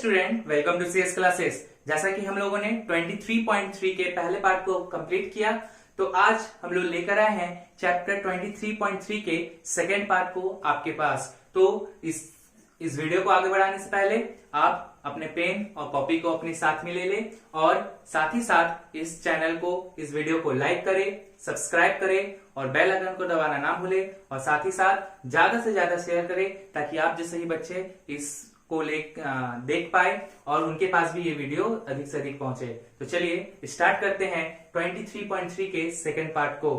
Student, welcome to CS classes. जैसा कि हम लोगों ने 23.3 के पहले पार्ट को कंप्लीट किया, तो आज हम लोग लेकर आए हैं चैप्टर 23.3 के सेकेंड पार्ट को आपके पास। तो इस वीडियो को आगे बढ़ाने से पहले आप अपने पेन और कॉपी को अपने साथ में ले लें और साथ ही साथ इस चैनल को, इस वीडियो को लाइक करें, सब्सक्राइब करें और बेल आइकन को दबाना ना भूलें और साथ ही साथ ज्यादा से ज्यादा शेयर करें ताकि आप जैसे ही बच्चे इस को देख पाए और उनके पास भी ये वीडियो अधिक से अधिक पहुंचे। तो चलिए स्टार्ट करते हैं 23.3 के सेकेंड पार्ट को।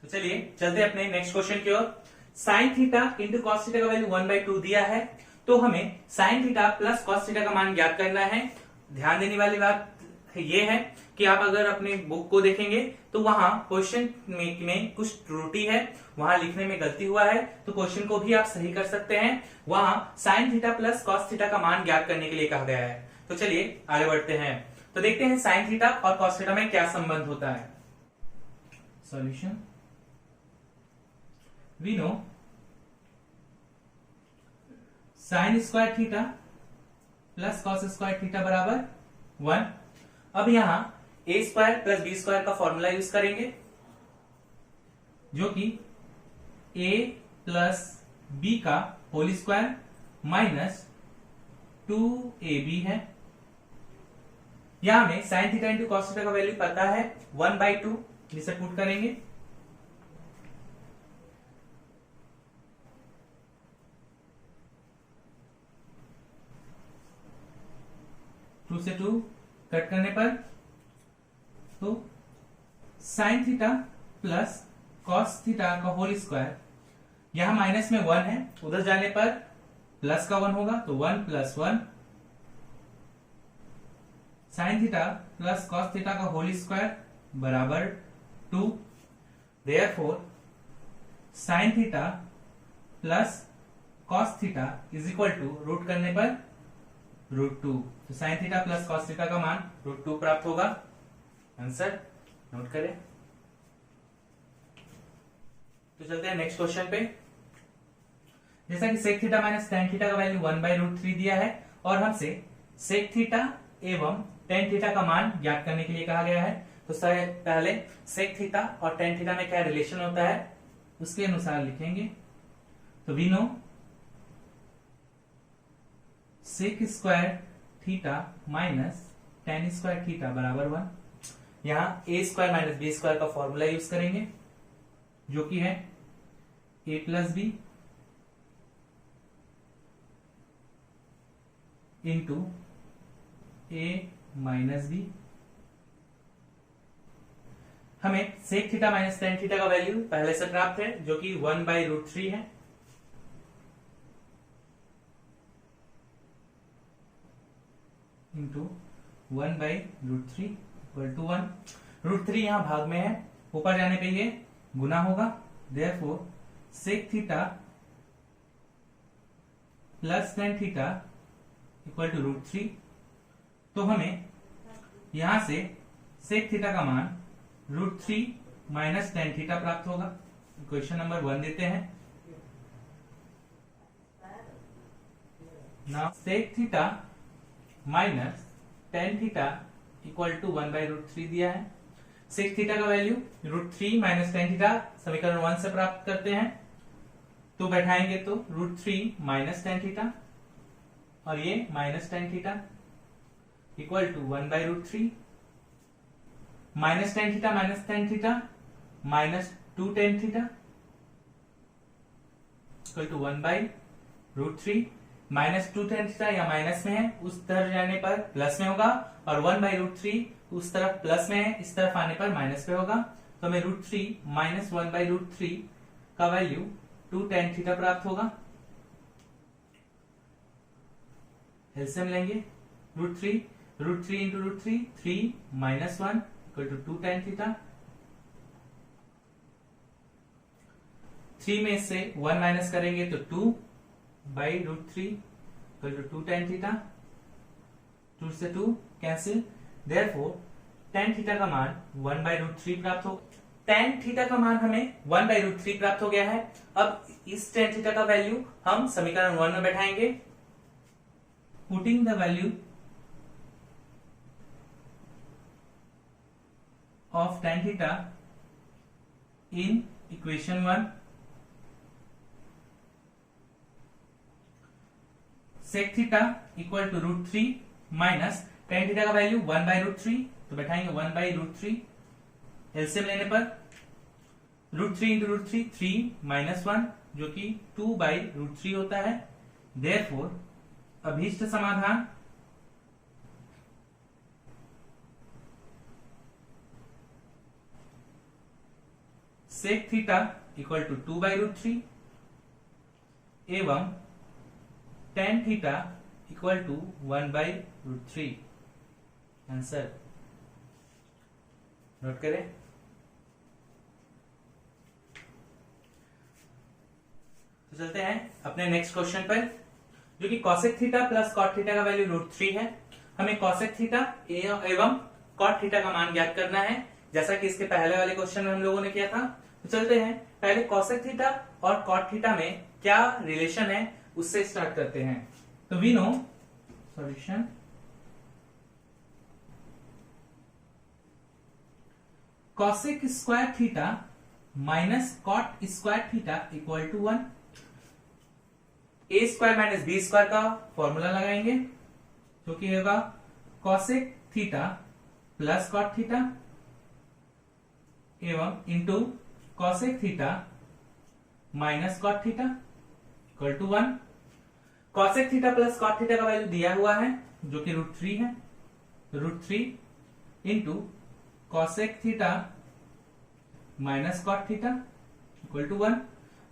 तो चलिए चलते अपने नेक्स्ट क्वेश्चन की ओर। Sine theta into cos theta का वैल्यू 1/2 दिया है, तो हमें sine theta plus cos theta का मान ज्ञात करना है। ध्यान देने वाली बात ये है कि आप अगर अपने बुक को देखेंगे तो वहां क्वेश्चन में कुछ त्रुटि है, वहां लिखने में गलती हुआ है, तो क्वेश्चन को भी आप सही कर सकते हैं। वहां sign theta plus cos theta का मान ज्ञात करने के लिए कहा गया है। तो चलिए आगे बढ़ते हैं। तो देखते हैं साइन थीटा और कॉस थीटा में क्या संबंध होता है। Solution, we know sine square theta plus cos square theta बराबर 1। अब यहां A square plus B square का फॉर्मूला यूज करेंगे, जो कि ए प्लस बी का होल स्क्वायर माइनस 2ab है। यहां हमें sine theta into cos theta का वैल्यू पता है 1/2, जिसे पुट करेंगे। टू से 2 कट करने पर तो sine theta plus cos theta का होल स्क्वायर, यहां माइनस में 1 है, उधर जाने पर प्लस का 1 होगा, तो 1 + 1 sine theta plus cos theta का होल स्क्वायर बराबर 2। Therefore sine theta plus cos theta is equal to root करने पर √2। तो sine theta plus cos theta का मान √2 प्राप्त होगा। आंसर नोट करें। तो चलते हैं नेक्स्ट क्वेश्चन पे। जैसा कि sec theta minus tan theta का वैल्यू 1/√3 दिया है और हमसे सेक थीटा एवं टेन थीटा का मान ज्ञात करने के लिए कहा गया है। तो पहले सेक थीटा और टेन थीटा में क्या रिलेशन होता है उसके अनुसार लिखेंगे। तो we know sec square theta minus tan square theta बराबर 1। यहां A square minus B square का फॉर्मूला यूज करेंगे, जो कि है a plus B into a minus B. हमें sec theta minus tan theta का वैल्यू पहले से प्राप्त है, जो कि 1/√3 है। Into 1/√3 equal to 1। √3 यहां भाग में है, ऊपर जाने पे ये गुना होगा। Therefore sec theta plus tan theta equal to √3। तो हमें यहां से सेक थीटा का मान √3 माइनस टेन थीटा प्राप्त होगा। क्वेश्चन नंबर 1 देते हैं। Now sec theta minus tan theta equal to 1/√3 दिया है। सेक थीटा का वैल्यू √3 माइनस टेन थीटा समीकरण 1 से प्राप्त करते हैं, तो बैठाएंगे तो √3 माइनस टेन थीटा और ये minus tan theta equal to 1/√3 minus tan theta minus 2 tan theta equal to 1/√3। Minus 2 tan theta या माइनस में है, उस तरफ जाने पर प्लस में होगा, और 1/√3 उस तरफ प्लस में है, इस तरफ आने पर माइनस पे होगा। तो हमें √3 माइनस 1/√3 का वैल्यू 2 टेन थीटा प्राप्त होगा। एलसीएम लेंगे, √3 into √3 3 minus 1 equal to 2 tan theta. 3 में से 1 माइनस करेंगे तो 2/√3 इक्वल टू 2 टेन थीटा। 2 से 2 कैंसिल, देयरफॉर टेन थीटा का मान 1/√3 प्राप्त हो। टेन थीटा का मान हमें 1/√3 प्राप्त हो गया है। अब इस टेन थीटा का वैल्यू हम समीकरण 1 में बैठाएंगे, putting the value of tan theta in equation 1, sec theta equal to √3 minus tan theta का वैल्यू 1/√3, तो बैठाएंगे 1/√3, एलसीएम लेने पर √3 इंटू √3 3 माइनस 1 जो कि 2/√3 होता है। देयरफॉर अभीष्ट समाधान sec थीटा इक्वल टू 2/√3 एवं tan theta equal to 1/√3। Answer note करें। तो चलते हैं अपने नेक्स्ट क्वेश्चन पर, जो कि cosec theta plus cot theta का वैल्यू √3 है। हमें cosec थीटा एवं cot थीटा का मान ज्ञात करना है, जैसा कि इसके पहले वाले क्वेश्चन में हम लोगों ने किया था। तो चलते हैं, पहले cosec थीटा और cot थीटा में क्या रिलेशन है उससे स्टार्ट करते हैं। तो we know solution cosec square theta minus cot square theta equal to 1। A square minus B square का फॉर्मूला लगाएंगे, जो कि होगा cosec theta plus cot theta एवं into cosec theta minus cot theta equal to 1। cosec theta plus cot theta का value दिया हुआ है, जो कि √3 है, √3 into cosec theta minus cot theta equal to 1।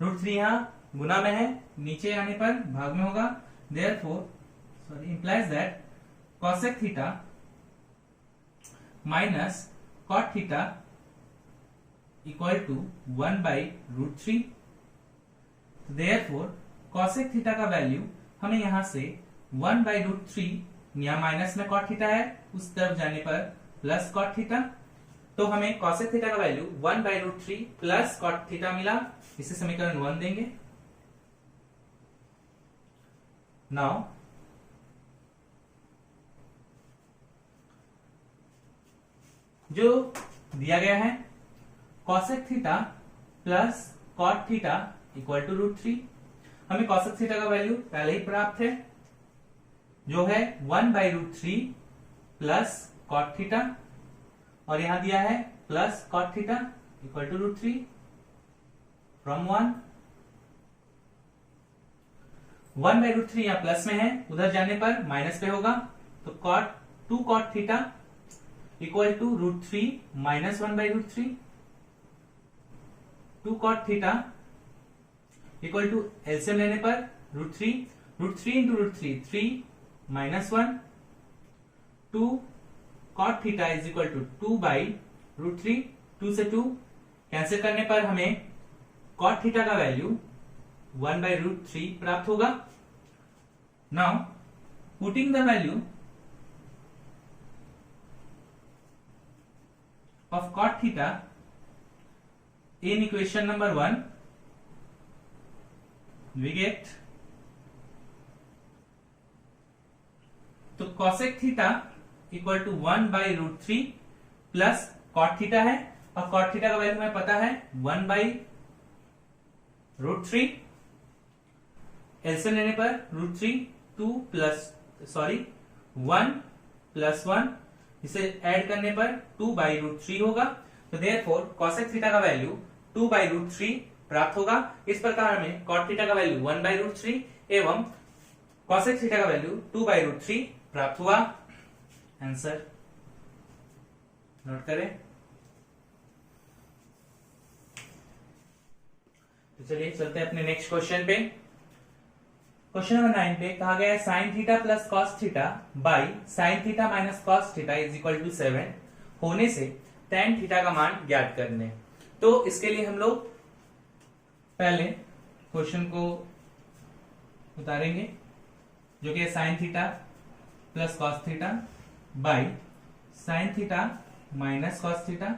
√3 यहां गुना में है, नीचे आने पर भाग में होगा। Therefore implies that cosec theta minus cot theta equal to 1/√3। Therefore cosec theta का वैल्यू हमें यहां से 1/√3, यहां माइनस में cot थीटा है, उस तरफ जाने पर प्लस cot थीटा, तो हमें cosec थीटा का वैल्यू 1/√3 प्लस cot थीटा मिला। इसे समीकरण 1 देंगे। नाउ जो दिया गया है cosec theta plus cot theta equal to √3, हमें cosec थीटा का वैल्यू पहले ही प्राप्त है, जो है 1/√3 प्लस cot थीटा, और यहां दिया है plus cot theta equal to √3 from 1/√3 यहां प्लस में है, उधर जाने पर माइनस पे होगा, तो2 cot theta equal to √3 minus 1/√3, 2 cot theta equal to LCM लेने पर √3 into √3 3 minus 1, 2 cot theta is equal to 2/√3, 2 से 2 कैंसिल करने पर हमें cot थीटा का वैल्यू 1/√3 प्राप्त होगा। Now putting the value of cot theta in equation number 1, we get तो cosec theta equal to 1/√3 plus cot theta है, और cot थीटा का वैल्यू हमें पता है 1/√3, एलसीएम लेने पर √3 1 प्लस 1, इसे ऐड करने पर 2/√3 होगा। तो देयरफॉर cosec थीटा का वैल्यू 2/√3 प्राप्त होगा। इस प्रकार हमें cot थीटा का वैल्यू 1/√3 एवं cosec थीटा का वैल्यू 2/√3 प्राप्त हुआ। आंसर नोट करें। तो चलिए चलते हैं अपने नेक्स्ट क्वेश्चन पे। क्वेश्चन नंबर 9 पे कहा गया है sine theta plus cos theta by sine theta minus cos theta is equal to 7 होने से tan थीटा का मान ज्ञात करने। तो इसके लिए हम लोग पहले क्वेश्चन को उतारेंगे, जो कि sine theta plus cos theta by sine theta minus cos theta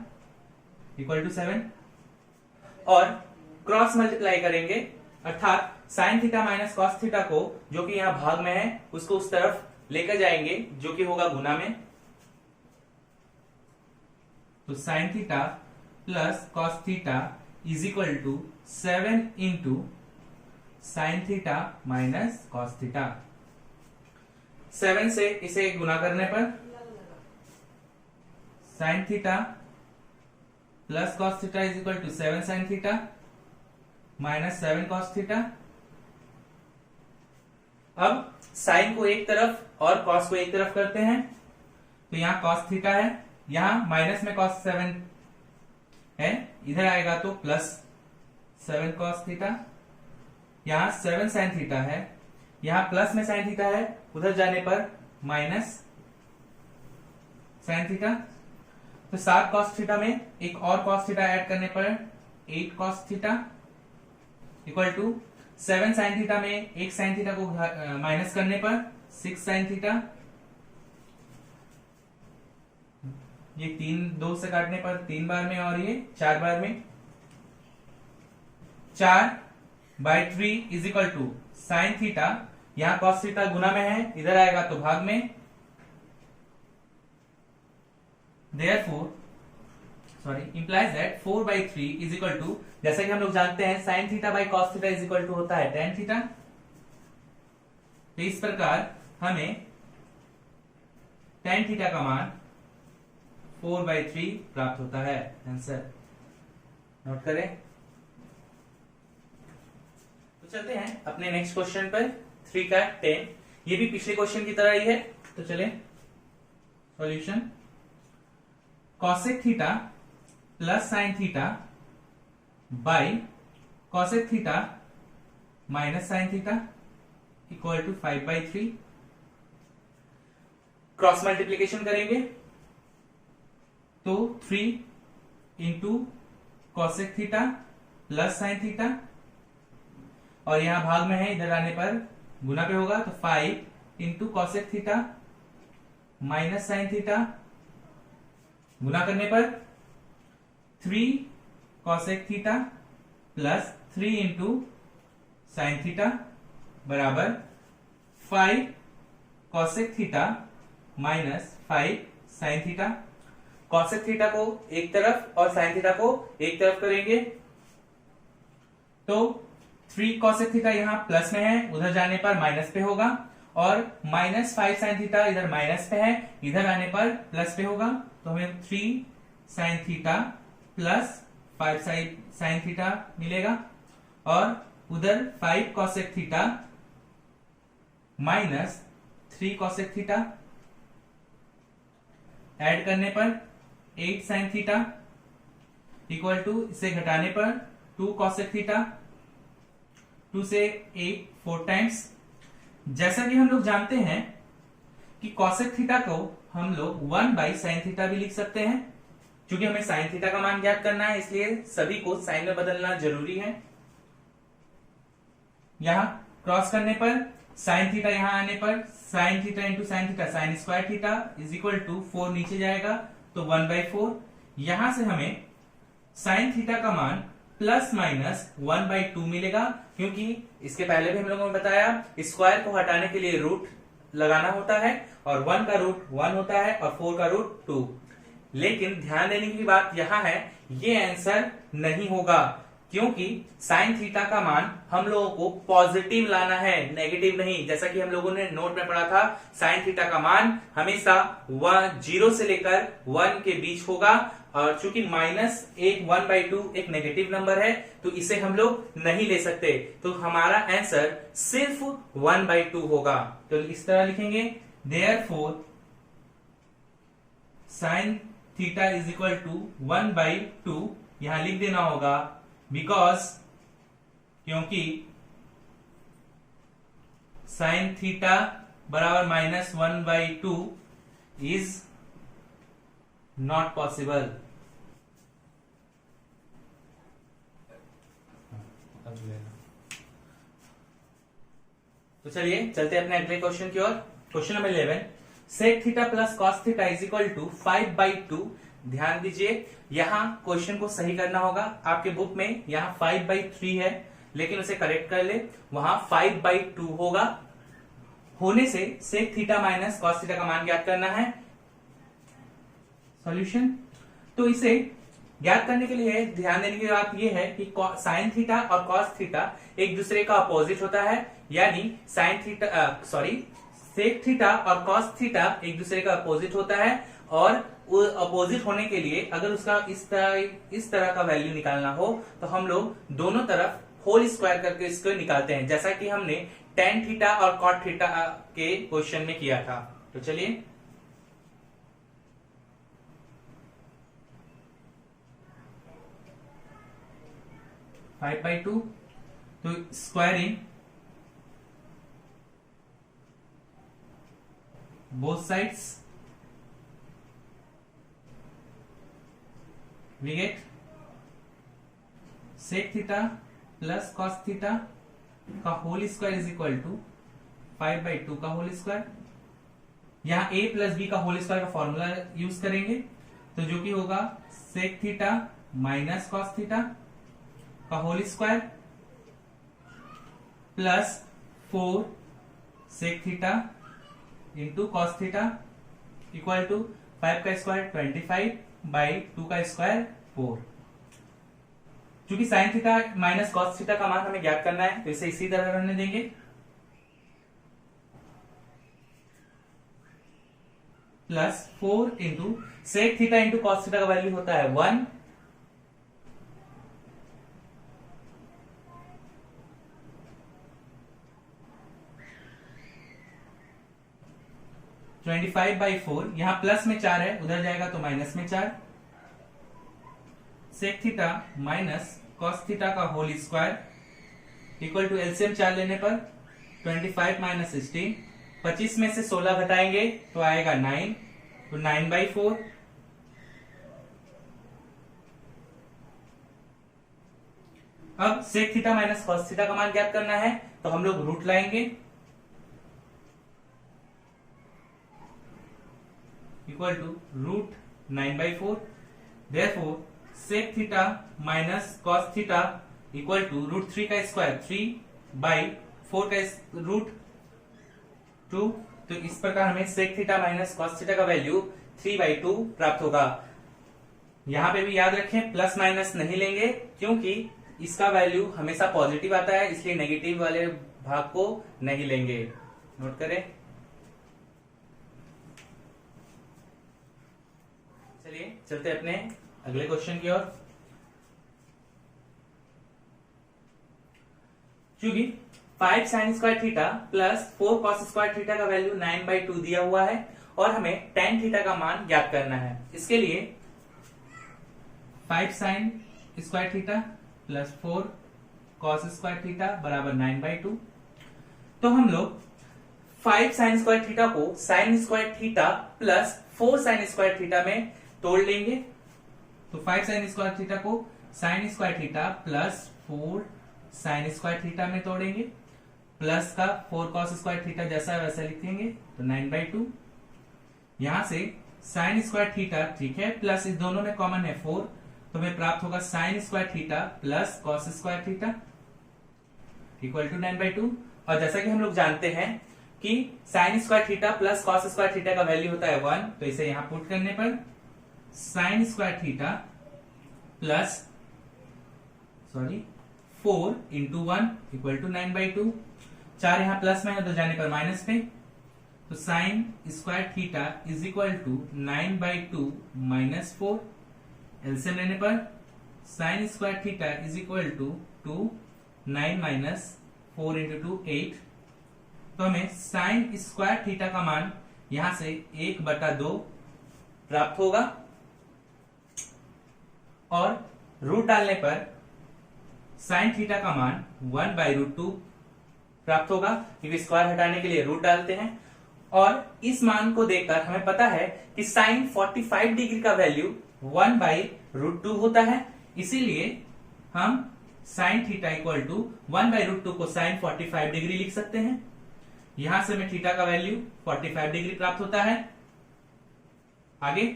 equal to 7, और क्रॉस मल्टीप्लाई करेंगे, अर्थात sine theta minus cos theta को, जो कि यहां भाग में है, उसको उस तरफ लेकर जाएंगे जो कि होगा गुना में, तो sine theta plus cos theta is equal to 7 into sine theta minus cos theta. 7 से इसे गुना करने पर sine theta plus cos theta is equal to 7 sine theta minus 7 cos theta. अब साइन को एक तरफ और कॉस को एक तरफ करते हैं, तो यहां कॉस थीटा है, यहां माइनस में कॉस 7 है, इधर आएगा तो प्लस 7 कॉस थीटा, यहां 7 साइन थीटा है, यहां प्लस में साइन थीटा है, उधर जाने पर माइनस साइन थीटा। तो 7 कॉस थीटा में एक और कॉस थीटा ऐड करने पर 8 cos theta equal to 7 sine theta में एक साइन थीटा को माइनस करने पर 6 साइन थीटा, ये 2 से काटने पर 3 बार में और ये 4 बार में, 4/3 is equal to sine theta, यहां कॉस थीटा गुना में है, इधर आएगा तो भाग में, implies that 4/3 is equal to, जैसा कि हम लोग जानते हैं sine theta by cos theta is equal to होता है टेन थीटा। तो इस प्रकार हमें टेन थीटा का मान 4/3 प्राप्त होता है। आंसर नोट करें। तो चलते हैं अपने नेक्स्ट क्वेश्चन पर, 3 का 10। ये भी पिछले क्वेश्चन की तरह ही है, तो चले solution. Cosec theta plus sine theta by cosec theta minus sine theta equal to 5/3। Cross multiplication करेंगे तो 3 into cosec theta plus sine theta, और यहां भाग में है, इधर आने पर गुना पे होगा, तो 5 into cosec theta minus sine theta, गुना करने पर 3 cosec theta plus 3 into sine theta बराबर 5 cosec theta minus 5 sine theta. Cosec theta को एक तरफ और साइन थीटा को एक तरफ करेंगे, तो 3 कॉसेक थीटा यहां प्लस में है, उधर जाने पर माइनस पे होगा, और माइनस 5 साइन थीटा इधर माइनस पे है, इधर आने पर प्लस पे होगा, तो हमें 3 sign theta plus 5 sine theta मिलेगा, और उधर 5 cosec theta minus 3 cosec theta add करने पर 8 साइन थीटा इक्वल टू, इसे घटाने पर 2 कॉसेक थीटा, 2 से 8 4 टाइम्स। जैसा कि हम लोग जानते हैं कि कॉसेक थीटा को हम लोग 1/sin थीटा भी लिख सकते हैं, क्योंकि हमें साइन थीटा का मान ज्ञात करना है, इसलिए सभी को साइन में बदलना जरूरी है। यहां क्रॉस करने पर साइन थीटा, यहां आने पर sine theta into sine theta sine square theta is equal to 4 नीचे जाएगा तो 1/4। यहां से हमें साइन थीटा का मान प्लस माइनस 1/2 मिलेगा, क्योंकि इसके पहले भी हम लोगों ने बताया स्क्वायर को हटाने के लिए रूट लगाना होता है, और 1 का रूट 1 होता है और 4 का रूट 2। लेकिन ध्यान देने की बात यहां है, ये आंसर नहीं होगा, क्योंकि साइन थीटा का मान हम लोगों को पॉजिटिव लाना है, नेगेटिव नहीं। जैसा कि हम लोगों ने नोट में पढ़ा था, साइन थीटा का मान हमेशा 0 से लेकर 1 के बीच होगा, और चूंकि माइनस 1/2 एक नेगेटिव नंबर है, तो इसे हम लोग नहीं ले सकते, तो हमारा आंसर सिर्फ 1/2 होगा। तो इस तरह लिखेंगे, therefore sine theta is equal to 1/2, यहां लिख देना होगा, बिकॉज क्योंकि साइन थीटा बराबर माइनस 1/2 इज नॉट पॉसिबल। तो चलिए चलते हैं अपने अगले क्वेश्चन की ओर। Question number 11, sec theta plus cos theta is equal to 5/2। ध्यान दीजिए, यहां क्वेश्चन को सही करना होगा। आपके बुक में यहां 5/3 है, लेकिन उसे करेक्ट कर ले, वहां 5/2 होगा। होने से sec theta minus cos theta का मान ज्ञात करना है। सॉल्यूशन, तो इसे ज्ञात करने के लिए ध्यान देने की बात यह है कि साइन थीटा और कॉस थीटा एक दूसरे का अपोजिट होता है, यानी साइन थीटा सेक थीटा और कॉस थीटा एक दूसरे का अपोजिट होता है, और अपोजिट होने के लिए अगर उसका इस तरह का वैल्यू निकालना हो तो हम लोग दोनों तरफ होल स्क्वायर करके इसको निकालते हैं, जैसा कि हमने टेन थीटा और कॉट थीटा के क्वेश्चन में किया था। तो चलिए, फाइव बाई टू, तो squaring both sides we get sec theta plus cos theta का whole square is equal to 5/2 का होल स्क्वायर। यहां a प्लस बी का होल स्क्वायर का फॉर्मूला यूज करेंगे, तो जो कि होगा sec theta minus cos theta का whole square plus 4 sec theta into cos theta equal to 5 का स्क्वायर 25/2 का स्क्वायर 4। क्योंकि sine theta minus cos theta का मान हमें ज्ञात करना है, तो इसे इसी तरह रहने देंगे। Plus 4 into sec theta into cos theta का वैल्यू होता है 1, (25/4) यहां प्लस में 4 है, उधर जाएगा तो माइनस में 4। Sec theta minus cos theta का whole square equal to LCM 4 लेने पर 25 माइनस 16, 25 में से 16 घटाएंगे तो आएगा 9, तो 9/4। अब sec theta minus cos theta का मान ज्ञात करना है, तो हम लोग रूट लाएंगे, equal to root 9/4। Therefore sec theta minus cos theta equal to root 3 का स्क्वायर 3/4 का रूट 2। तो इस प्रकार हमें sec theta minus cos theta का वैल्यू 3/2 प्राप्त होगा। यहां पे भी याद रखें प्लस माइनस नहीं लेंगे, क्योंकि इसका वैल्यू हमेशा पॉजिटिव आता है, इसलिए नेगेटिव वाले भाग को नहीं लेंगे। नोट करें। चलिए चलते अपने अगले क्वेश्चन की ओर। क्योंकि 5 sign square theta plus 4 cos square theta का वैल्यू 9/2 दिया हुआ है और हमें tan थीटा का मान ज्ञात करना है। इसके लिए 5 sign square theta plus 4 cos square theta बराबर 9/2। तो हम लोग 5 साइन स्क्वायर थीटा को sign square theta plus 4 sign square theta में तोड़ लेंगे। तो 5 साइन स्क्वायर थीटा को sign square theta plus 4 sign square theta में तोड़ेंगे, प्लस का 4 कॉस स्क्वायर थीटा जैसा वैसा लिखेंगे, तो 9/2। यहां से साइन स्क्वायर थीटा ठीक है, प्लस इस दोनों में कॉमन है 4, तो हमें प्राप्त होगा sine square theta plus cos square theta equal to 9/2। और जैसा कि हम लोग जानते हैं कि sine square theta plus cos square theta का वैल्यू होता है 1, तो इसे यहां पुट करने पर sine square theta plus 4 into 1 equal to 9/2। 4 यहां प्लस में है, उधर जाने पर माइनस में, तो sine square theta is equal to 9/2 minus 4। LCM लेने पर sine square theta is equal to 2, 9 minus 4 into 2 8। तो हमें साइन स्क्वायर थीटा का मान यहां से 1/2 प्राप्त होगा, और रूट डालने पर साइन थीटा का मान 1/√2 प्राप्त होगा, क्योंकि स्क्वायर हटाने के लिए रूट डालते हैं। और इस मान को देखकर हमें पता है कि साइन 45 डिग्री का वैल्यू 1/√2 होता है, इसीलिए हम साइन थीटा इक्वल टू 1/√2 को साइन 45 डिग्री लिख सकते हैं। यहां से हमें थीटा का वैल्यू 45 डिग्री प्राप्त होता है। आगे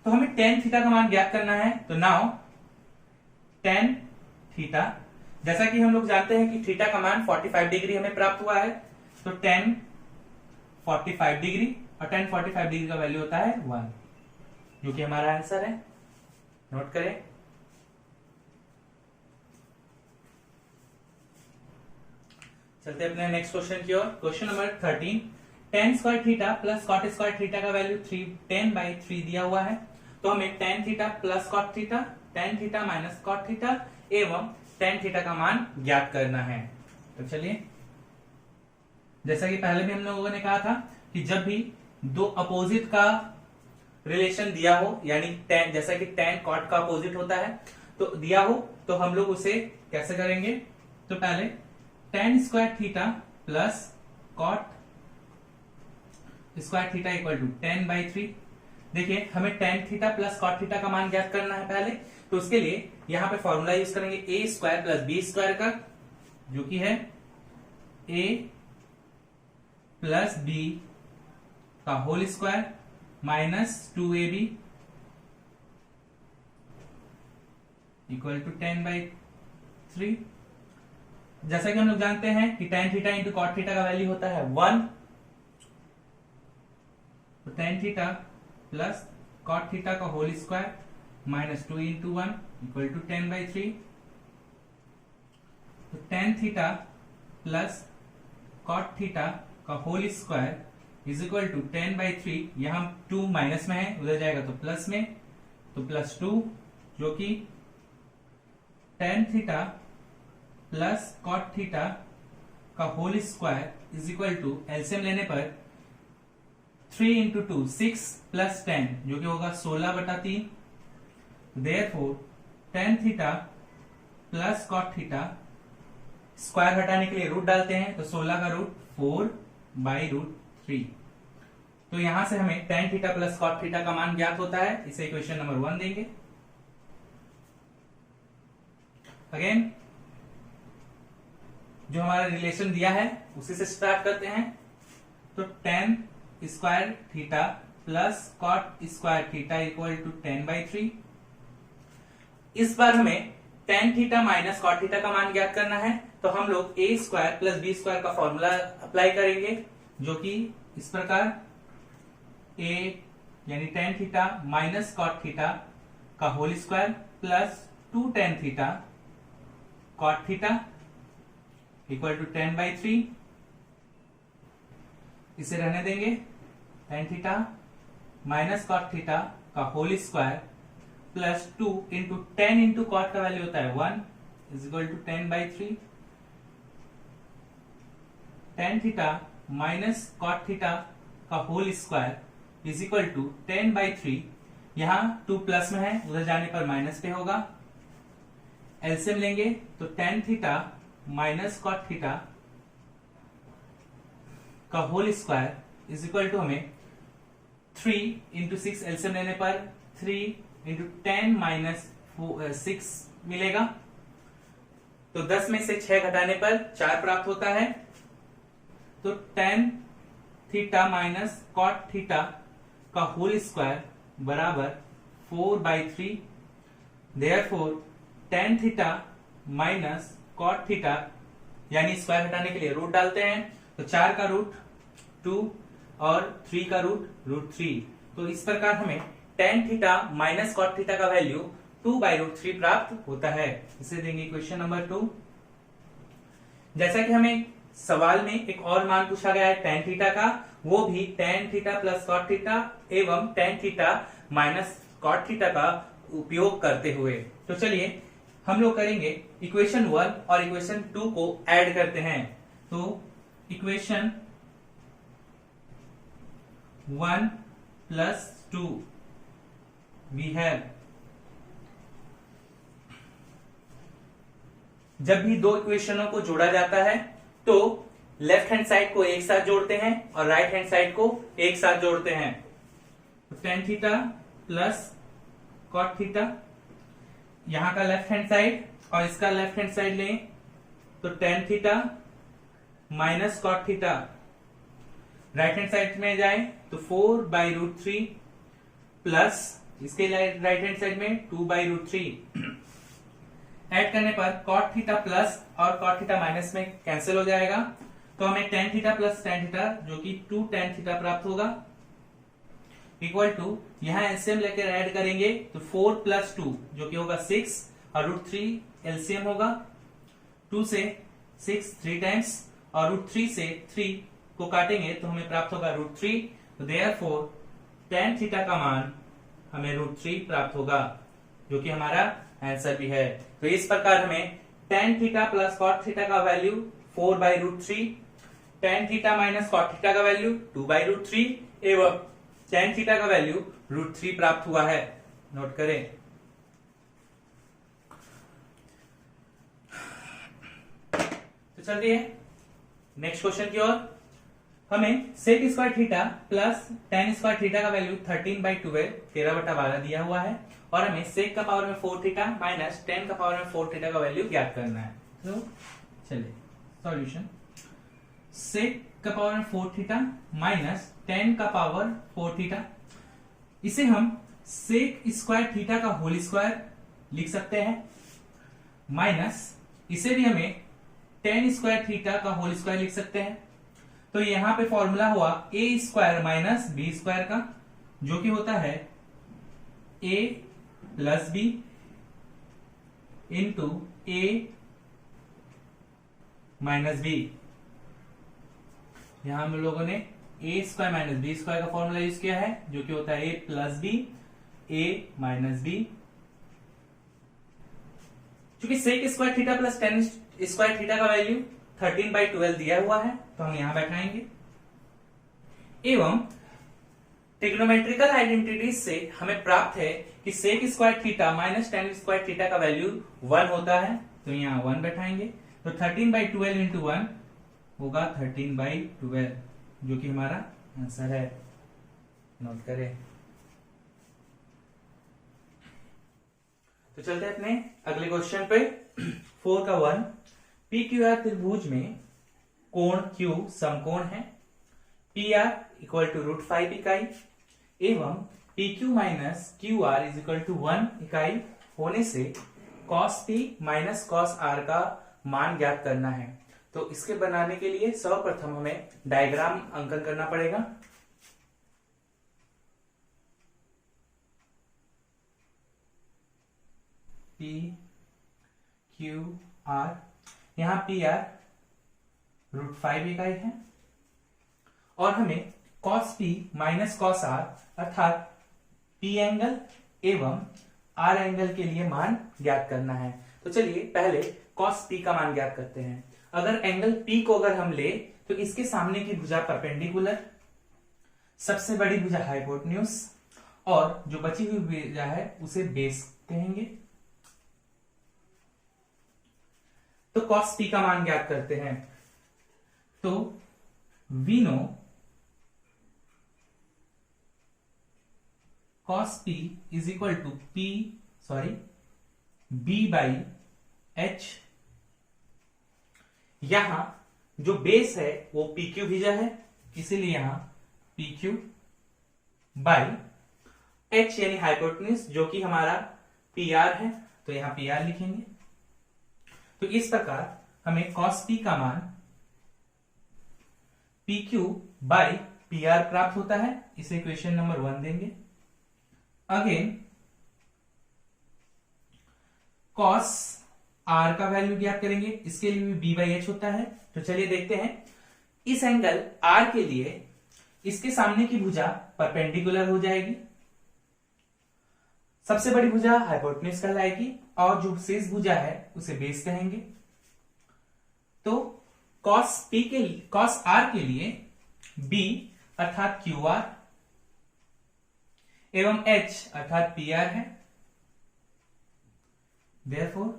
तो हमें tan थीटा का मान ज्ञात करना है, तो नाउ tan थीटा, जैसा कि हम लोग जानते हैं कि थीटा का मान 45 डिग्री हमें प्राप्त हुआ है, तो tan 45 डिग्री और tan 45 डिग्री का वैल्यू होता है 1, जो कि हमारा आंसर है। नोट करें। चलते अपने नेक्स्ट क्वेश्चन की ओर। Question number 13, tan square theta plus cot square theta का वैल्यू 10/3 दिया हुआ है। तो हमें tan theta plus cot theta, tan theta minus cot theta एवं tan थीटा का मान ज्ञात करना है। तो चलिए, जैसा कि पहले भी हम लोगों ने कहा था कि जब भी दो अपोजिट का रिलेशन दिया हो, यानी tan, जैसा कि tan cot का अपोजिट होता है, तो दिया हो तो हम लोग उसे कैसे करेंगे। तो पहले tan square theta plus cot square theta equal to 10/3। देखिए, हमें tan theta plus cot theta का मान ज्ञात करना है पहले, तो उसके लिए यहां पे फॉर्मूला यूज करेंगे a square plus b square का, जो कि है a प्लस b का whole square minus 2ab equal to 10/3। जैसा कि हम लोग जानते हैं कि tan theta into cot theta का वैल्यू होता है 1, तो tan theta plus cot theta का whole square minus 2 into 1 equal to 10/3। तो tan theta plus cot theta का whole square is equal to 10/3। यहां 2 माइनस में है, उधर जाएगा तो प्लस में, तो प्लस 2, जो कि tan theta plus cot theta का whole square is equal to LCM लेने पर 3 इंटू 2 6 प्लस 10, जो कि होगा 16/3। Therefore tan theta plus cot theta, square हटाने के लिए रूट डालते हैं, तो 16 का रूट 4/√3। तो यहां से हमें tan theta plus cot theta का मान ज्ञात होता है। इसे इक्वेशन नंबर 1 देंगे। अगेन जो हमारा रिलेशन दिया है उसी से स्टार्ट करते हैं। तो tan square theta plus cot square theta equal to 10/3। इस बार हमें tan theta minus cot theta का मान ज्ञात करना है, तो हम लोग a square plus b square का फॉर्मूला अप्लाई करेंगे, जो कि इस प्रकार a यानी tan theta minus cot theta का whole square plus 2 tan theta cot theta equal to 10/3। इसे रहने देंगे। tan theta minus cot theta का whole square plus 2 into 10 into cot का वैल्यू होता है 1 is equal to 10/3। tan theta minus cot theta का whole square is equal to 10/3। यहां 2 plus में है, उधर जाने पर माइनस पे होगा। एलसीएम लेंगे तो tan theta minus cot theta का whole square is equal to हमें 3 इंटू 6 एलसीएम लेने पर 3 इंटू 10 माइनस 6 मिलेगा। तो 10 में से 6 घटाने पर 4 प्राप्त होता है। तो tan theta minus cot theta का होल स्क्वायर बराबर 4/3। Therefore tan theta minus cot theta, यानी स्क्वायर हटाने के लिए रूट डालते हैं, तो 4 का रूट 2 और 3 का रूट 3। तो इस प्रकार हमें tan theta minus cot theta का वैल्यू 2/√3 प्राप्त होता है। इसे देंगे क्वेश्चन नंबर 2। जैसा कि हमें सवाल में एक और मान पूछा गया है tan थीटा का, वो भी tan theta plus cot theta एवं tan theta minus cot theta का उपयोग करते हुए। तो चलिए हम लोग करेंगे इक्वेशन 1 और इक्वेशन 2 को ऐड करते हैं। तो इक्वेशन 1 प्लस 2 वी हैव, जब भी दो इक्वेशनों को जोड़ा जाता है तो लेफ्ट हैंड साइड को एक साथ जोड़ते हैं और राइट हैंड साइड को एक साथ जोड़ते हैं। तो tan theta plus cot theta, यहां का लेफ्ट हैंड साइड और इसका लेफ्ट हैंड साइड लें तो tan theta minus cot theta, right hand side में जाए तो 4/√3 प्लस इसके राइट हैंड साइड में 2/√3। ऐड करने पर cot थीटा प्लस और cot थीटा माइनस में कैंसिल हो जाएगा, तो हमें tan theta plus tan theta जो कि 2 tan थीटा प्राप्त होगा, इक्वल टू यहां एलसीएम लेकर ऐड करेंगे तो 4 प्लस 2 जो कि होगा 6 और √3 एलसीएम होगा, 2 से 6 3 टाइम्स और √3 से 3 को काटेंगे तो हमें प्राप्त होगा √3। तो देयरफॉर tan थीटा का मान हमें √3 प्राप्त होगा, जो कि हमारा आंसर भी है। तो इस प्रकार हमें tan theta plus cot theta का value 4/√3, tan theta minus cot theta का वैल्यू 2/√3 एवं tan थीटा का वैल्यू √3 प्राप्त हुआ है। नोट करें। तो चलिए नेक्स्ट क्वेश्चन की ओर। हमें sec square theta plus tan square theta का वैल्यू 13/12 13/12 दिया हुआ है और हमें सेक का पावर में 4 थीटा माइनस tan का पावर में 4 थीटा का वैल्यू ज्ञात करना है। तो चलिए सॉल्यूशन, सेक का पावर में 4 थीटा माइनस tan का पावर 4 थीटा, इसे हम सेक स्क्वायर थीटा का होल स्क्वायर लिख सकते हैं, माइनस इसे भी हमें tan स्क्वायर थीटा का होल स्क्वायर लिख सकते हैं। तो यहां पे फॉर्मूला हुआ a square minus B square का, जो कि होता है a plus B into a minus b. यहां हम लोगों ने a square minus B square का फॉर्मूला यूज किया है, जो कि होता है a plus B a minus B. चूंकि sec square theta plus tan square theta का वैल्यू 13/12 दिया हुआ है तो हम यहां बैठाएंगे, एवं ट्रिग्नोमेट्रिकल आइडेंटिटीज से हमें प्राप्त है कि sec square theta minus tan square theta का वैल्यू 1 होता है, तो यहां 1 बैठाएंगे। तो 13/12 इंटू 1 होगा 13/12, जो कि हमारा आंसर है। नोट करें। तो चलते हैं अपने अगले क्वेश्चन पे। 4 का 1, पी क्यू आर त्रिभुज में कोण Q समकोण है, पी आर इक्वल टू √5 इकाई एवं P Q minus Q R is equal to 1 इकाई होने से cos P minus cos R का मान ज्ञात करना है। तो इसके बनाने के लिए सर्वप्रथम हमें डायग्राम अंकन करना पड़ेगा। P Q R, यहां पी आर √5 इकाई है और हमें cos P minus cos R अर्थात P एंगल एवं R एंगल के लिए मान ज्ञात करना है। तो चलिए पहले cos P का मान ज्ञात करते हैं। अगर एंगल P को अगर हम ले तो इसके सामने की भुजा परपेंडिकुलर, सबसे बड़ी भुजा हाइपोटेन्यूज और जो बची हुई भुजा है उसे बेस कहेंगे। तो cos P का मान ज्ञात करते हैं। तो we know cos P is equal to B/H। यहां जो बेस है वो PQ भुजा है, इसीलिए यहां PQ बाई H यानी हाइपोटेन्यूज जो कि हमारा PR है, तो यहां PR लिखेंगे। तो इस प्रकार हमें cos P का मान PQ बाई PR प्राप्त होता है। इसे इक्वेशन नंबर 1 देंगे। अगेन cos R का वैल्यू ज्ञात करेंगे, इसके लिए भी B/H होता है। तो चलिए देखते हैं। इस एंगल R के लिए इसके सामने की भुजा परपेंडिकुलर हो जाएगी, सबसे बड़ी भुजा हाइपोटेन्यूज कहलाएगी और जो शेष भुजा है उसे बेस कहेंगे। तो cos R के लिए B अर्थात QR एवं H अर्थात PR है। Therefore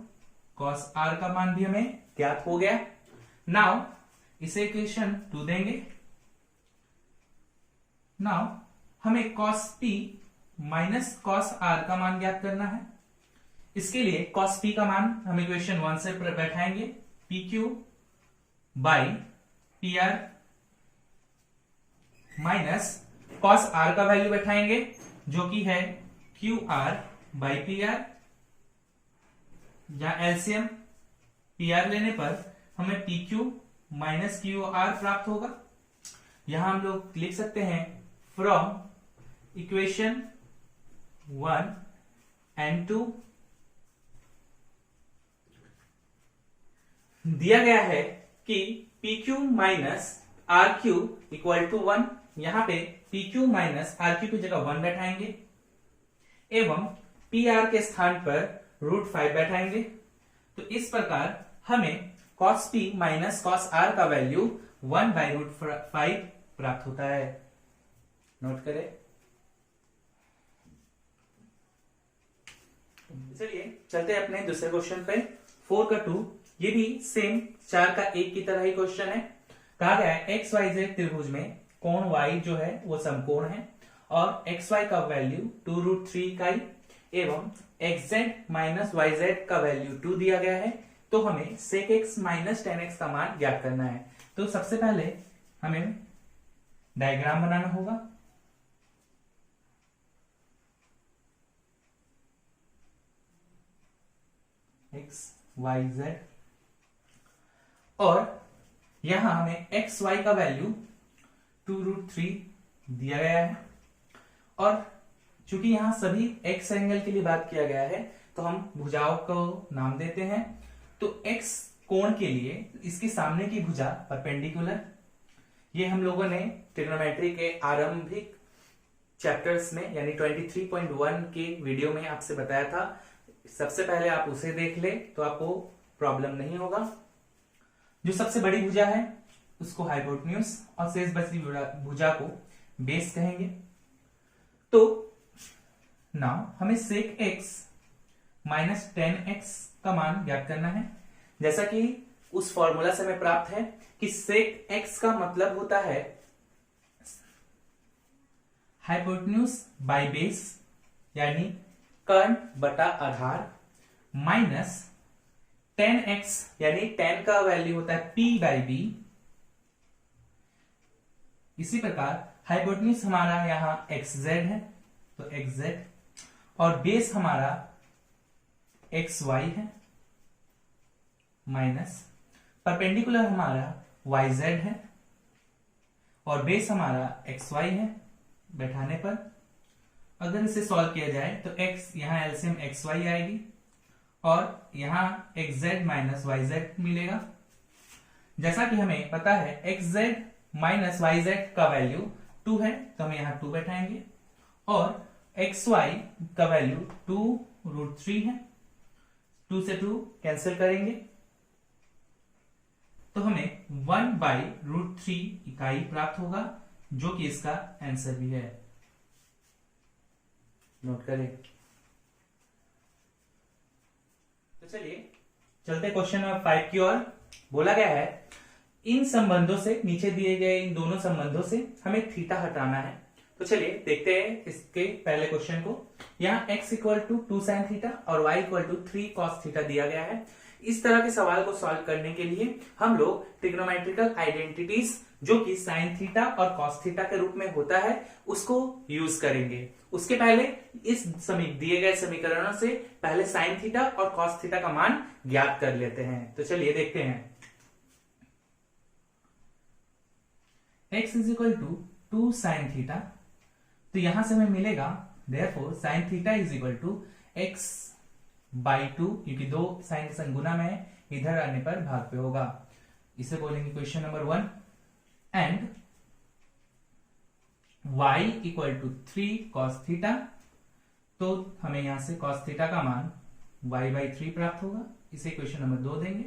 cos R का मान भी हमें ज्ञात हो गया। नाउ इसे इक्वेशन 2 देंगे। नाउ हमें cos P minus cos R का मान ज्ञात करना है। इसके लिए cos P का मान हम इक्वेशन 1 से बैठाएंगे, PQ by PR minus cos R का वैल्यू बैठाएंगे जो कि है QR बाई PR, या एलसीएम PR लेने पर हमें PQ माइनस क्यू आर प्राप्त होगा। यहां हम लोग लिख सकते हैं फ्रॉम इक्वेशन 1 एंड 2 दिया गया है कि P Q minus R Q equal to 1। यहां पे P Q minus R Q की जगह 1 बैठाएंगे एवं पी आर के स्थान पर √5 बैठाएंगे। तो इस प्रकार हमें cos p minus cos r का वैल्यू 1/√5 प्राप्त होता है। नोट करें। चलिए चलते हैं अपने दूसरे क्वेश्चन पे। 4 का 2, ये भी सेम 4 का 1 की तरह ही क्वेश्चन है। कहा गया है एक्स वाई जेड त्रिभुज में कोण y जो है वो समकोण है और एक्स वाई का वैल्यू 2√3 इकाई एवं x z minus y z का वैल्यू 2 दिया गया है। तो हमें sec x minus tan x का मान ज्ञात करना है। तो सबसे पहले हमें डायग्राम बनाना होगा। x y z और यहां हमें एक्स वाई का वैल्यू 2√3 दिया गया है और चूंकि यहां सभी एक्स एंगल के लिए बात किया गया है तो हम भुजाओं को नाम देते हैं। तो एक्स कोण के लिए इसके सामने की भुजा परपेंडिकुलर, ये हम लोगों ने ट्रिग्नोमेट्री के आरंभिक चैप्टर्स में यानी 23.1 के वीडियो में आपसे बताया था। सबसे पहले आप उसे देख ले तो आपको प्रॉब्लम नहीं होगा। जो सबसे बड़ी भुजा है उसको हाइपोटेन्यूज और शेष बची भुजा को बेस कहेंगे। तो नाउ हमें sec x minus tan x का मान ज्ञात करना है। जैसा कि उस फॉर्मूला से हमें प्राप्त है कि sec x का मतलब होता है हाइपोटेन्यूज बाय बेस यानी कर्ण बटा आधार माइनस tan x यानी tan का वैल्यू होता है p/b। इसी प्रकार हाइपोटेन्यूज हमारा यहां xz है तो xz और बेस हमारा xy है माइनस परपेंडिकुलर हमारा yz है और बेस हमारा xy है। बैठाने पर अगर इसे सॉल्व किया जाए तो x यहां एलसीएम xy आएगी और यहां xz माइनस yz मिलेगा। जैसा कि हमें पता है xz माइनस yz का वैल्यू 2 है तो हम यहां 2 बैठाएंगे और xy का वैल्यू 2√3 है। 2 से 2 कैंसिल करेंगे तो हमें 1/√3 इकाई प्राप्त होगा जो कि इसका आंसर भी है। नोट करें। तो चलिए चलते क्वेश्चन नंबर 5 की ओर। बोला गया है इन संबंधों से, नीचे दिए गए इन दोनों संबंधों से हमें थीटा हटाना है। तो चलिए देखते हैं इसके पहले क्वेश्चन को। यहाँ x equal to 2 sin theta और y equal to 3 cos theta दिया गया है। इस तरह के सवाल को सॉल्व करने के लिए हम लोग ट्रिग्नोमेट्रिकल आइडेंटिटीज जो कि साइन थीटा और कॉस थीटा के रूप में होता है उसको यूज करेंगे। उसके पहले इस दिए गए समीकरणों से पहले साइन थीटा और कॉस थीटा का मान ज्ञात कर लेते हैं। तो चलिए देखते हैं। x is equal to 2 sin theta, तो यहां से हमें मिलेगा therefore sin theta is equal to x/2, क्योंकि 2 साइन के संग गुना में इधर आने पर भाग पे होगा। इसे बोलेंगे question number 1। And y equal to 3 cos theta, तो हमें यहां से cos थीटा का मान y/3 प्राप्त होगा। इसे क्वेश्चन नंबर 2 देंगे।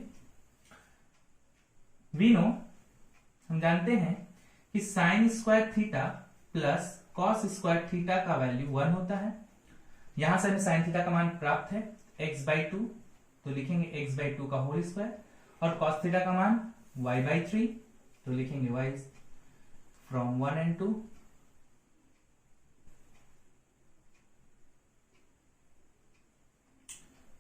वी नो, हम जानते हैं कि sine square theta plus cos square theta का वैल्यू 1 होता है। यहां से हमें साइन थीटा का मान प्राप्त है x/2, तो लिखेंगे x/2 का होल स्क्वायर और कॉस थीटा का मान y/3, तो लिखेंगे y फ्रॉम 1 and 2।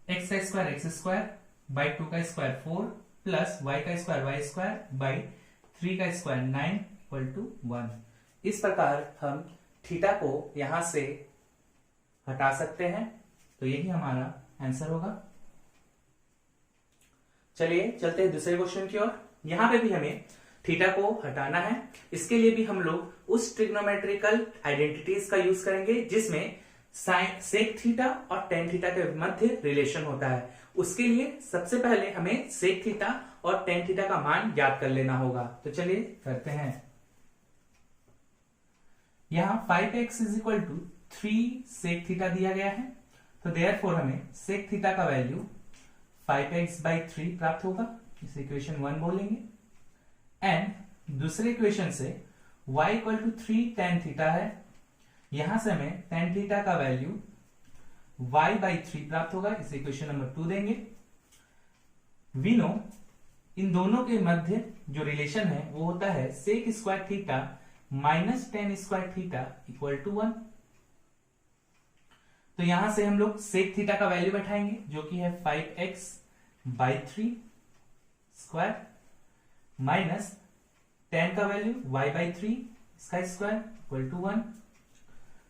x का स्क्वायर x स्क्वायर बाई 2 का स्क्वायर 4 प्लस y का स्क्वायर y स्क्वायर बाई 3 का स्क्वायर 9 इक्वल टू 1। इस प्रकार हम थीटा को यहां से हटा सकते हैं, तो यही हमारा आंसर होगा। चलिए चलते हैं दूसरे क्वेश्चन की ओर। यहाँ पे भी हमें थीटा को हटाना है। इसके लिए भी हम लोग उस ट्रिग्नोमेट्रिकल आइडेंटिटीज का यूज करेंगे जिसमें सेक थीटा और टेन थीटा के मध्य रिलेशन होता है। उसके लिए सबसे पहले हमें सेक थीटा और टेन थीटा का मान याद कर लेना होगा। तो चलिए करते हैं। यहां 5x is equal to 3 sec theta दिया गया है, तो देयरफॉर हमें सेक थीटा का वैल्यू 5x/3 प्राप्त होगा। इसे इक्वेशन 1 बोलेंगे। एंड दूसरे इक्वेशन से y equal to 3 tan theta है, यहां से हमें टेन थीटा का वैल्यू y/3 प्राप्त होगा। इसे इक्वेशन नंबर 2 देंगे। वी नो इन दोनों के मध्य जो रिलेशन है वो होता है sec square theta minus tan square theta equal to 1। तो यहां से हम लोग सेक थीटा का वैल्यू बैठाएंगे जो कि है 5x/3 स्क्वायर माइनस टेन का वैल्यू y/3 इसका स्क्वायर इक्वल टू 1।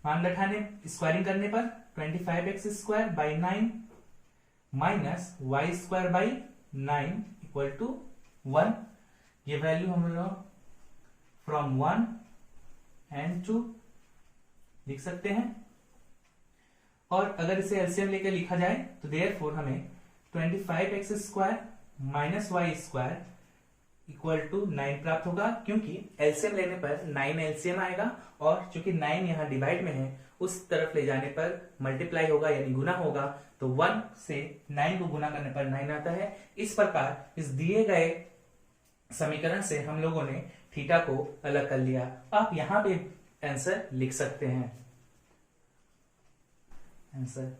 मान बैठाने स्क्वायरिंग करने पर 25x² 9 minus y² 9 equal to 1। ये वैल्यू हम लोग फ्रॉम 1 एंड 2 लिख सकते हैं। और अगर इसे एलसीएम लेकर लिखा जाए तो देयरफॉर हमें 25x² minus y² equal to 9 प्राप्त होगा, क्योंकि एलसीएम लेने पर 9 एलसीएम आएगा और चूंकि 9 यहाँ डिवाइड में है उस तरफ ले जाने पर मल्टीप्लाई होगा यानी गुना होगा, तो 1 से 9 को गुना करने पर 9 आता है। इस प्रकार इस दिए गए समीकरण से हम लोगों ने थीटा को अलग कर लिया। आप यहां पे आंसर लिख सकते हैं। आंसर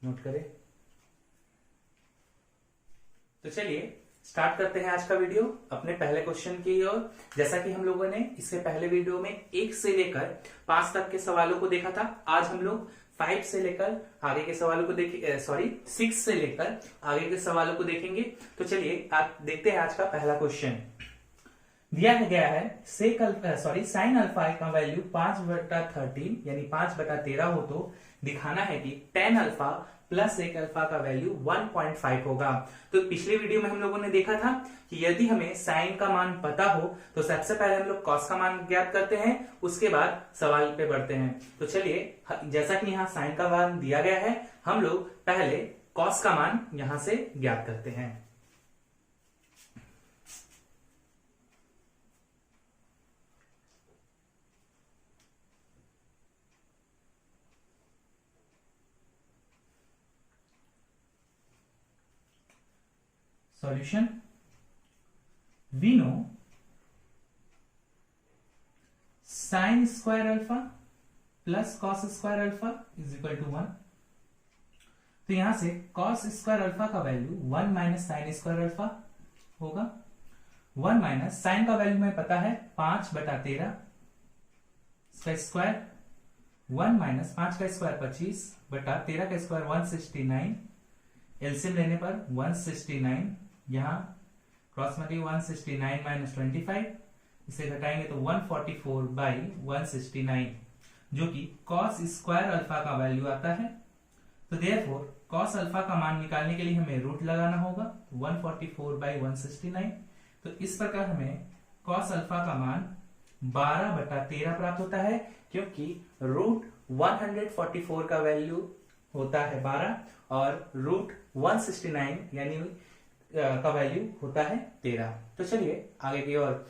नोट करें। तो चलिए स्टार्ट करते हैं आज का वीडियो अपने पहले क्वेश्चन की ओर। जैसा कि हम लोगों ने इससे पहले वीडियो में 1 से लेकर 5 तक के सवालों को देखा था, आज हम लोग 5 से लेकर आगे के सवालों को देखेंगे, 6 से लेकर आगे के सवालों को देखेंगे। तो चलिए आप देखते हैं आज का पहला क्वेश्चन। दिया गया है साइन अल्फा का वैल्यू 5/13 यानी 5/13 हो तो दिखाना है कि टेन अल्फा प्लस एक अल्फा का वैल्यू 1.5 होगा। तो पिछले वीडियो में हम लोगों ने देखा था कि यदि हमें साइन का मान पता हो तो सबसे पहले हम लोग कॉस का मान ज्ञात करते हैं, उसके बाद सवाल पे बढ़ते हैं। तो चलिए जैसा कि यहाँ साइन का मान दिया गया है, हम लोग पहले कॉस का मान यहां से ज्ञात करते हैं। Solution. We know sin square alpha plus cos square alpha is equal to 1। तो यहां से cos square alpha का value 1 minus sine square alpha होगा। 1 माइनस साइन का वैल्यू में पता है 5/13 इसका स्क्वायर, 1 माइनस 5 का स्क्वायर 25/13 का स्क्वायर 169। एलसीएम लेने पर 169, यहां क्रॉस में 169 माइनस 25, इसे घटाएंगे तो 144/169 जो कि कॉस स्क्वायर अल्फा का वैल्यू आता है। तो देयरफॉर कॉस अल्फा का मान निकालने के लिए हमें रूट लगाना होगा 144/169। तो इस प्रकार हमें कॉस अल्फा का मान 12/13 प्राप्त होता है, क्योंकि रूट 144 का वैल्यू होता है 12 और रूट 169 यानी का वैल्यू होता है 13। तो चलिए आगे की ओर।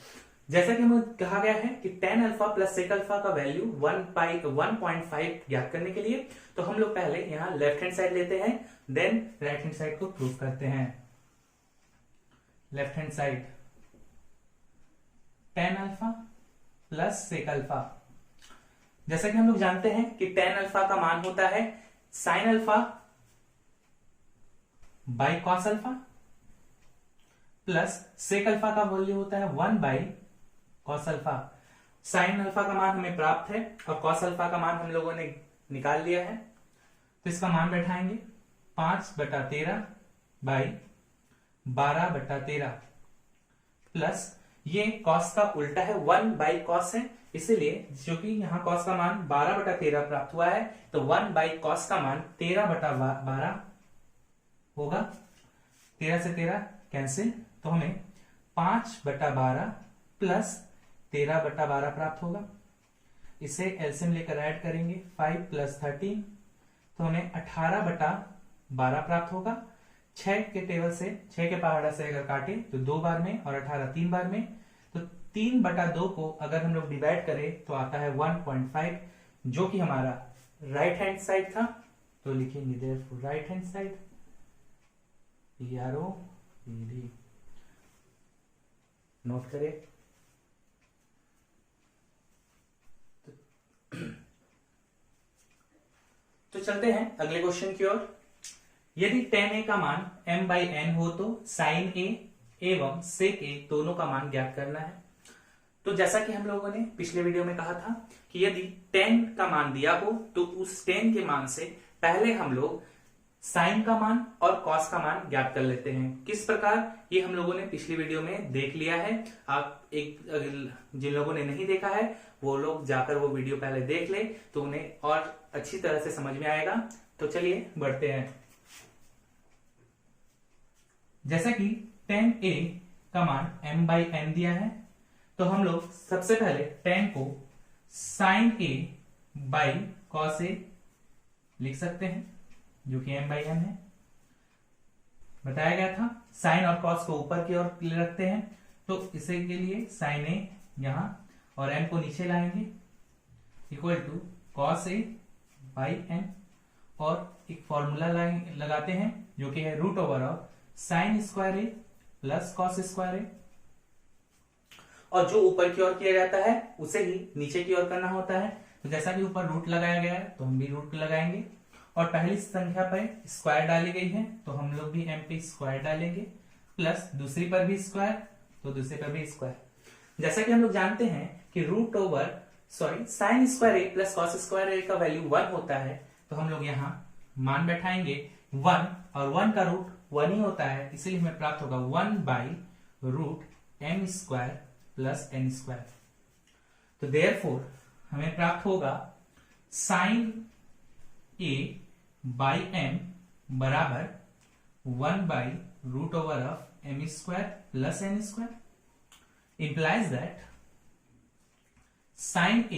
जैसा कि हमें कहा गया है कि tan alpha plus sec alpha का वैल्यू 1.5 ज्ञात करने के लिए, तो हम लोग पहले यहां लेफ्ट हैंड साइड लेते हैं, देन राइट हैंड साइड को प्रूव करते हैं। Left hand side tan alpha plus sec alpha. जैसा कि हम लोग जानते हैं कि टेन अल्फा का मान होता है sine alpha by cos alpha plus sec alpha का वैल्यू होता है 1/cos अल्फा। साइन अल्फा का मान हमें प्राप्त है और कॉस अल्फा का मान हम लोगों ने निकाल लिया है, तो इसका मान बैठाएंगे 5/13 बाई 12/13 प्लस ये कॉस का उल्टा है 1/cos है, इसीलिए जो कि यहाँ कॉस का मान 12/13 प्राप्त हुआ है, तो 1/cos का मान 13/12 होगा। 13 से 13 कैंसिल, तो हमें 5/12 प्लस 13/12 प्राप्त होगा। इसे एलसीएम लेकर ऐड करेंगे, 5 + 13 तो हमें 18/12 प्राप्त होगा। 6 के टेबल से, 6 के पहाड़ा से अगर काटे तो 2 बार में और 18 3 बार में, तो 3/2 को अगर हम लोग डिवाइड करें तो आता है 1.5, जो कि हमारा राइट हैंड साइड था। तो लिखेंगे therefore right hand side PRO PD, note करें। तो चलते हैं अगले क्वेश्चन की ओर। यदि tan a का मान m/n हो तो sin a एवं sec a दोनों का मान ज्ञात करना है। तो जैसा कि हम लोगों ने पिछले वीडियो में कहा था कि यदि tan का मान दिया हो तो उस tan के मान से पहले हम लोग sin का मान और cos का मान ज्ञात कर लेते हैं। किस प्रकार, ये हम लोगों ने पिछली वीडियो में देख लिया है। आप जिन लोगों ने नहीं देखा है वो लोग जाकर वो वीडियो पहले देख ले तो उन्हें और अच्छी तरह से समझ में आएगा। तो चलिए बढ़ते हैं। जैसा कि tan a का मान m/n दिया है, तो हम लोग सबसे पहले tan को sin a by cos a लिख सकते हैं, जो कि m/n है। बताया गया था sin और cos को ऊपर की ओर रखते हैं, तो इसे के लिए sin a यहां और m को नीचे लाएंगे, equal to cos a by n, और एक फॉर्मूला लगाते हैं जो कि है √sin square a plus cos square a, और जो ऊपर की ओर किया जाता है उसे ही नीचे की ओर करना होता है। तो जैसा कि ऊपर रूट लगाया गया है तो हम भी रूट लगाएंगे, और पहली संख्या पर स्क्वायर डाली गई है तो हम लोग भी m पे स्क्वायर डालेंगे, प्लस दूसरी पर भी स्क्वायर तो दूसरे पर भी स्क्वायर। जैसा कि हम लोग जानते हैं कि sin square a plus cos square a का वैल्यू 1 होता है, तो हम लोग यहाँ मान बैठाएंगे 1, और 1 का रूट 1 ही होता है, इसलिए हमें प्राप्त होगा 1/√m² प्लस n स्क्वायर। तो देयरफॉर हमें प्राप्त होगा sin a by m बराबर 1/√m² plus n square, implies that sin a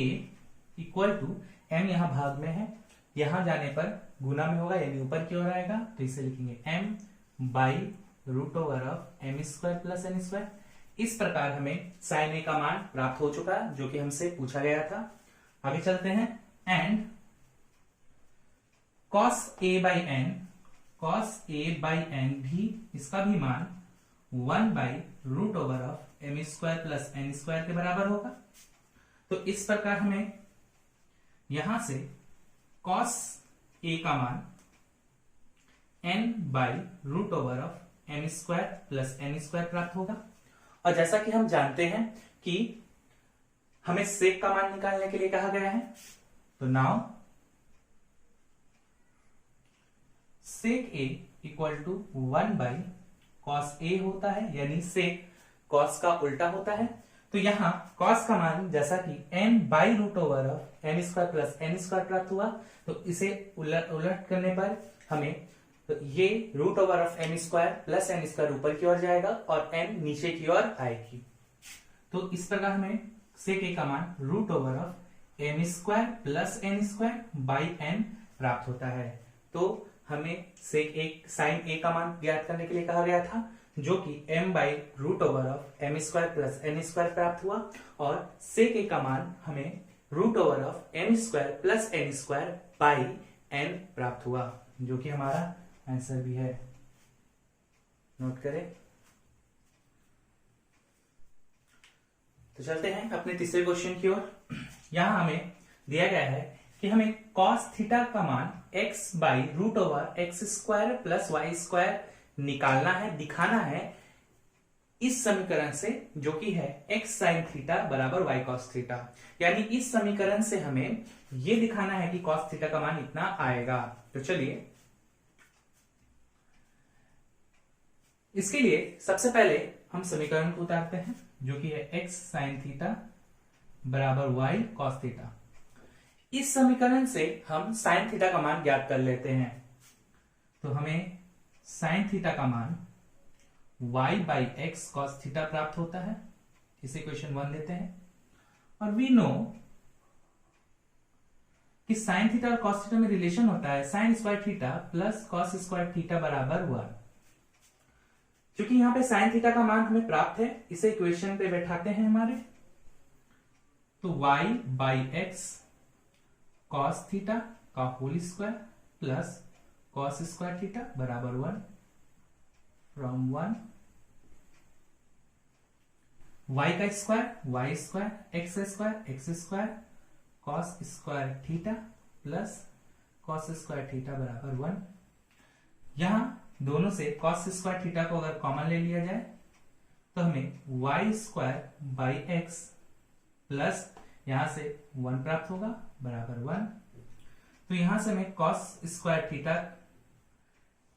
equal to m, यहां भाग में है, यहां जाने पर गुना में होगा यानी ऊपर की ओर आएगा, तो इसे लिखेंगे m/√m² प्लस n स्क्वायर। इस प्रकार हमें sin a का मान प्राप्त हो चुका जो कि हमसे पूछा गया था। आगे चलते हैं। एंड cos a/n भी, इसका भी मान 1/√m² प्लस n स्क्वायर के बराबर होगा। तो इस प्रकार हमें यहां से cos a का मान n/√m² प्लस n स्क्वायर प्राप्त होगा। और जैसा कि हम जानते हैं कि हमें sec का मान निकालने के लिए कहा गया है, तो now sec a equal to 1/cos a होता है, यानी sec cos का उल्टा होता है। तो यहां cos का मान जैसा कि n/√m² प्लस n स्क्वायर प्राप्त हुआ, तो इसे उलट करने पर हमें ये √m² प्लस n स्क्वायर ऊपर की ओर जाएगा और n नीचे की ओर आएगी। तो इस प्रकार हमें sec a का मान √m² plus n square by n प्राप्त होता है। तो हमें sin a का मान ज्ञात करने के लिए कहा गया था, जो कि m/√m² प्लस n स्क्वायर प्राप्त हुआ, और sec a का मान हमें √m² plus n square by n प्राप्त हुआ, जो कि हमारा आंसर भी है। नोट करें। तो चलते हैं अपने तीसरे क्वेश्चन की ओर। यहां हमें दिया गया है कि हमें cos थीटा का मान x/√x² प्लस y² निकालना है, दिखाना है इस समीकरण से, जो कि है x sin थीटा बराबर y cos थीटा। यानी इस समीकरण से हमें यह दिखाना है कि cos थीटा का मान इतना आएगा। तो चलिए इसके लिए सबसे पहले हम समीकरण को उतारते हैं, जो कि है x sin थीटा बराबर y cos थीटा। इस समीकरण से हम sin थीटा का मान ज्ञात कर लेते हैं। तो हमें sin थीटा का मान y by X cos theta प्राप्त होता है। इसे इक्वेशन 1 लेते हैं। और वी नो कि साइन थीटा और कॉस थीटा में रिलेशन होता है sign square theta plus cos square theta बराबर 1। क्योंकि यहां पे साइन थीटा का मान हमें प्राप्त है, इसे इक्वेशन पे बैठाते हैं हमारे। तो y by X cos theta का whole square plus cos square theta बराबर 1 फ्रॉम 1 y का square X square cos square theta plus cos square theta बराबर 1। यहां दोनों से कॉस स्क्वायर थीटा को अगर कॉमन ले लिया जाए तो हमें y square by x plus यहां से 1 प्राप्त होगा बराबर 1। तो यहां से हमें कॉस स्क्वायर थीटा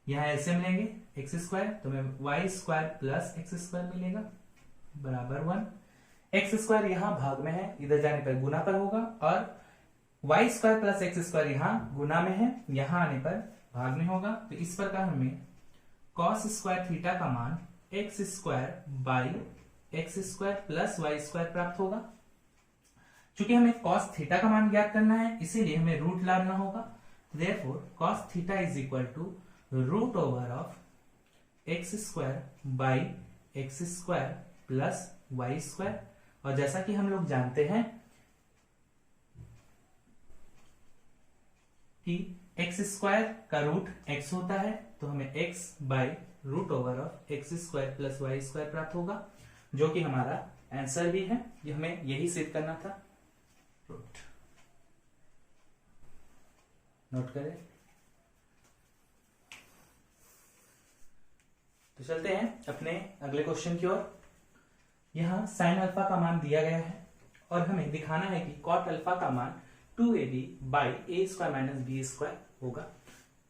यहां एलसीएम लेंगे एक्स स्क्वायर, तो हमें y square plus x square मिलेगा बराबर 1। एक्स स्क्वायर यहां भाग में है, इधर जाने पर गुना पर होगा, और y square plus x square यहां गुना में है, यहां आने पर भाग में होगा। तो इस प्रकार हमें कॉस स्क्वायर थीटा का मान x square by x square plus y square प्राप्त होगा। चूंकि हमें कॉस थीटा का मान ज्ञात करना है, इसीलिए हमें रूट लाना होगा। Therefore cos theta is equal to root over of x square by x square plus y square. और जैसा कि हम लोग जानते हैं कि एक्स स्क्वायर का रूट एक्स होता है, तो हमें x by root over of x square plus y square प्राप्त होगा, जो कि हमारा आंसर भी है। ये हमें यही सिद्ध करना था। रूट नोट करें। तो चलते हैं अपने अगले क्वेश्चन की ओर। यहां साइन अल्फा का मान दिया गया है और हमें दिखाना है कि कॉट अल्फा का मान 2ab by A square minus B square होगा।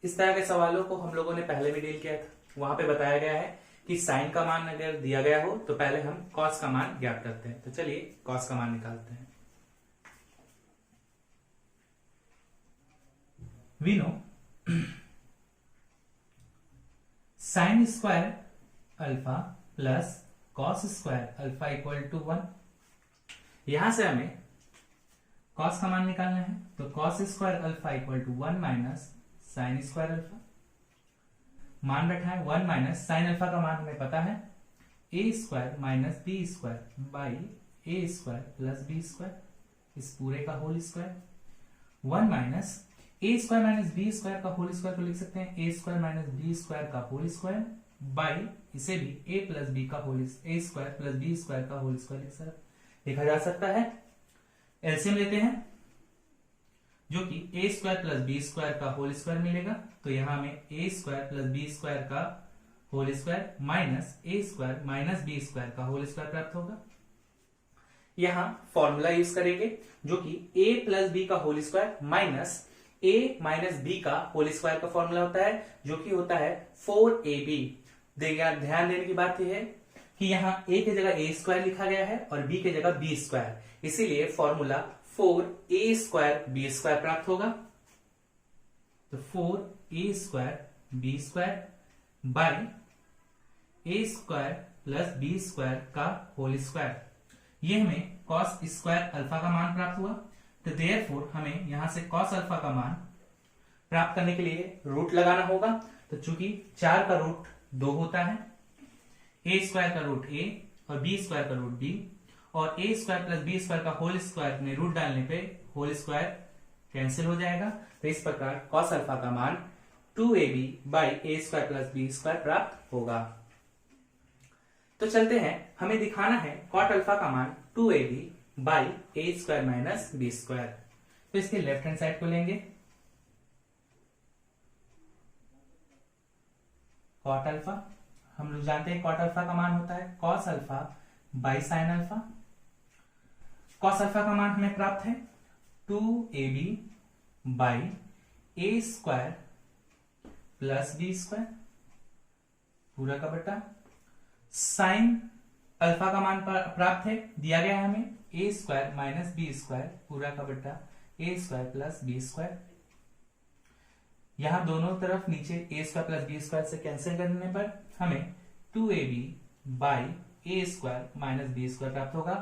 इस तरह के सवालों को हम लोगों ने पहले भी डील किया था। वहां पे बताया गया है कि साइन का मान अगर दिया गया हो तो पहले हम कॉस का मान ज्ञात करते हैं। तो चलिए कॉस का मान निकालते हैं। We know sine square alpha plus cos square alpha equal to 1। यहां से हमें कॉस का मान निकालना है, तो cos square alpha equal to 1 minus sine square alpha. मान बैठा है 1 माइनस साइन अल्फा का मान हमें पता है A square minus B square by A square plus B square, इस पूरे का whole square. 1 minus A square minus B square का होल स्क्वायर को लिख सकते हैं A square minus B square का होल स्क्वायर बाई इसे भी ए प्लस बी का whole A square plus B square का होल स्क्वायर लिखा जा सकता है। एलसीएम लेते हैं, जो कि A square plus B square का होल स्क्वायर मिलेगा। तो यहां हमें a square plus B square का whole square minus A square minus B square का होल स्क्वायर प्राप्त होगा। यहां फॉर्मूला यूज करेंगे, जो कि ए प्लस बी का होल स्क्वायर माइनस ए माइनस बी का होल स्क्वायर का फॉर्मूला होता है, जो कि होता है 4ab। ध्यान देने की बात यह है कि यहां ए की जगह ए स्क्वायर लिखा गया है और बी की जगह बी स्क्वायर, इसीलिए formula 4a square b square प्राप्त होगा। तो 4a square b square by A square plus B square का होल स्क्वायर, ये हमें कॉस स्क्वायर अल्फा का मान प्राप्त हुआ। तो देयरफॉर हमें यहां से कॉस अल्फा का मान प्राप्त करने के लिए रूट लगाना होगा। तो चूंकि 4 का रूट 2 होता है, ए स्क्वायर का रूट ए और बी स्क्वायर का रूट बी, और ए स्क्वायर प्लस बी स्क्वायर का होल स्क्वायर में रूट डालने पे होल स्क्वायर कैंसिल हो जाएगा। तो इस प्रकार कॉस अल्फा का मान 2ab by A square plus B square प्राप्त होगा। तो चलते हैं, हमें दिखाना है कॉट अल्फा का मान 2ab by A square minus B square. तो इसके लेफ्ट हैंड साइड को लेंगे, कॉट अल्फा, हम लोग जानते हैं कॉट अल्फा का मान होता है cos alpha by sine alpha. Cos alpha का मान हमें प्राप्त है 2ab by A square plus B square पूरा का बटा। साइन अल्फा का मान प्राप्त है, दिया गया है हमें a square minus B square पूरा का बटा a square plus B square. यहां दोनों तरफ नीचे a square plus B square से कैंसिल करने पर हमें 2ab by A square minus B square प्राप्त होगा।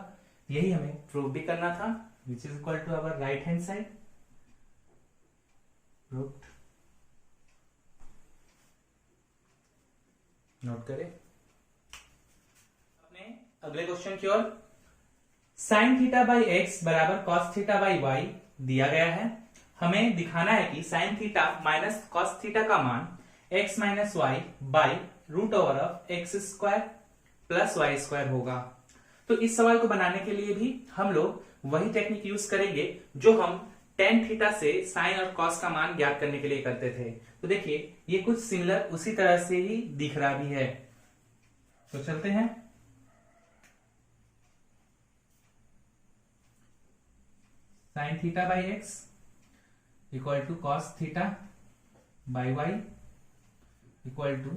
यही हमें प्रूव भी करना था, which is equal to our right hand side. Proved. Note करें अपने अगले क्वेश्चन की ओर। साइन थीटा बाई एक्स बराबर कॉस थीटा बाई वाई दिया गया है। हमें दिखाना है कि sine theta minus cos theta का मान x minus y by root over of x square plus y square होगा। तो इस सवाल को बनाने के लिए भी हम लोग वही टेक्निक यूज करेंगे जो हम टेन थीटा से साइन और कॉस का मान ज्ञात करने के लिए करते थे। तो देखिए ये कुछ सिमिलर उसी तरह से ही दिख रहा भी है। तो चलते हैं। Sine theta by x equal to cos theta by y equal to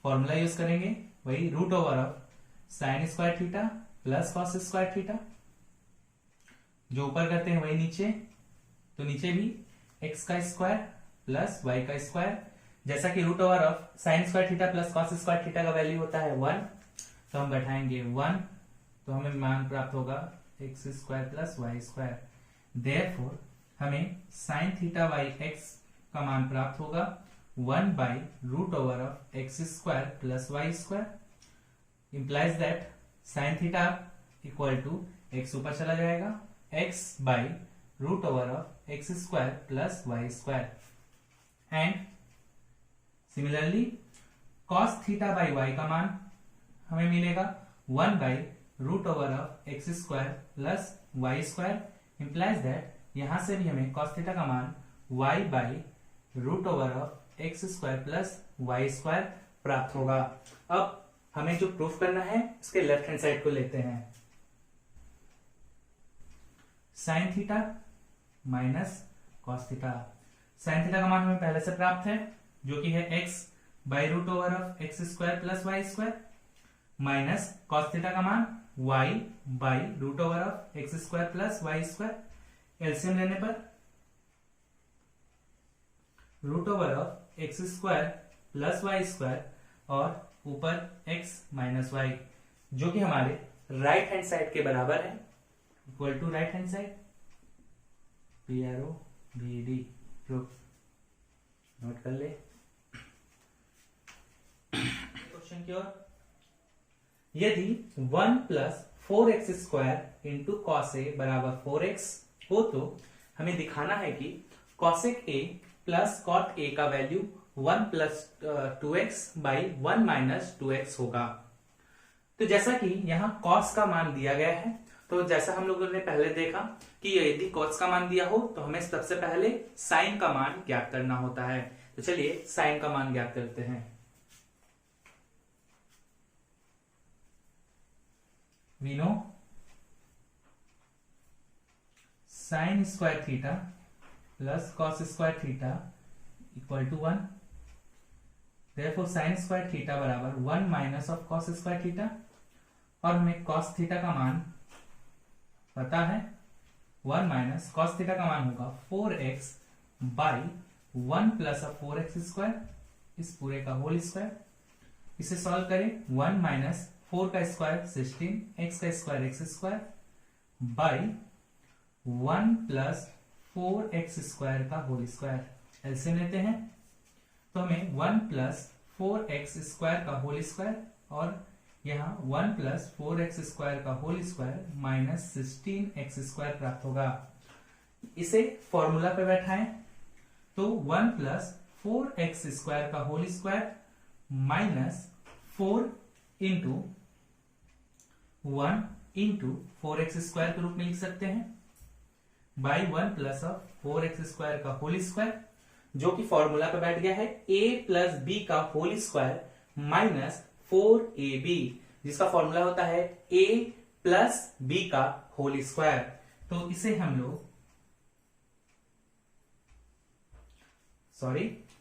formula use करेंगे वही root over of sine square theta plus cos square theta. जो ऊपर करते हैं वही नीचे, तो नीचे भी एक्स का स्क्वायर प्लस वाई का स्क्वायर। जैसा कि root over of sine square theta plus cos square theta का वैल्यू होता है 1, तो हम बैठाएंगे 1, तो हमें मान प्राप्त होगा x square plus y square. Therefore हमें साइन थीटा बाई एक्स का मान प्राप्त होगा 1 by root over of x square plus y square. Implies that sine theta equal to x ऊपर चला जाएगा, x by root over of x square plus y square. And similarly cos theta by y का मान हमें मिलेगा 1 by root over of x square plus y square. Implies that यहां से भी हमें कॉस थीटा का मान y by root over of x square plus y square प्राप्त होगा। अब हमें जो प्रूफ करना है उसके लेफ्ट हैंड साइड को लेते हैं। Sine theta minus cos theta. Sine theta का मान हमें पहले से प्राप्त है जो कि है x by root over of x square plus y square minus cos theta का मान y by root over of x square plus y square. LCM लेने पर root over of x square plus y square और ऊपर x minus Y जो कि हमारे right hand side के बराबर है, equal to right hand side PROVD। Proof. Note कर ले क्वेश्चन की ओर। यदि 1 plus 4x square into cos A बराबर 4x हो तो हमें दिखाना है कि cosec A plus cot A का value 1 plus 2x by 1 minus 2x होगा। तो जैसा कि यहाँ कॉस का मान दिया गया है, तो जैसा हम लोगों ने पहले देखा कि यदि कॉस का मान दिया हो तो हमें सबसे पहले साइन का मान ज्ञात करना होता है। तो चलिए साइन का मान ज्ञात करते हैं। We know sine square theta plus cos square theta equal to 1। Therefore sine square theta बराबर 1 minus of cos square theta, और हमें कॉस थीटा का मान पता है 1 माइनस कॉस थीटा का मान होगा 4x by 1 plus of 4x square, इस पूरे का होल स्क्वायर। इसे सॉल्व करें, 1 माइनस 4 का स्क्वायर 16, x का square x square by 1 plus 4x square का होल स्क्वायर। एलसीएम लेते हैं तो हमें 1 प्लस 4x स्क्वायर का होल स्क्वायर और यहाँ 1 प्लस 4x स्क्वायर का whole square minus 16x square प्राप्त होगा। इसे फॉर्मूला पे बैठाएं तो 1 प्लस 4x स्क्वायर का whole square minus 4 into 1 into 4x square के रूप में लिख सकते हैं by 1 plus of 4x square का होल स्क्वायर, जो कि फॉर्मूला पे बैठ गया है a प्लस बी का होल स्क्वायर माइनस 4ab, जिसका फॉर्मूला होता है a प्लस बी का होल स्क्वायर। तो इसे हम लोग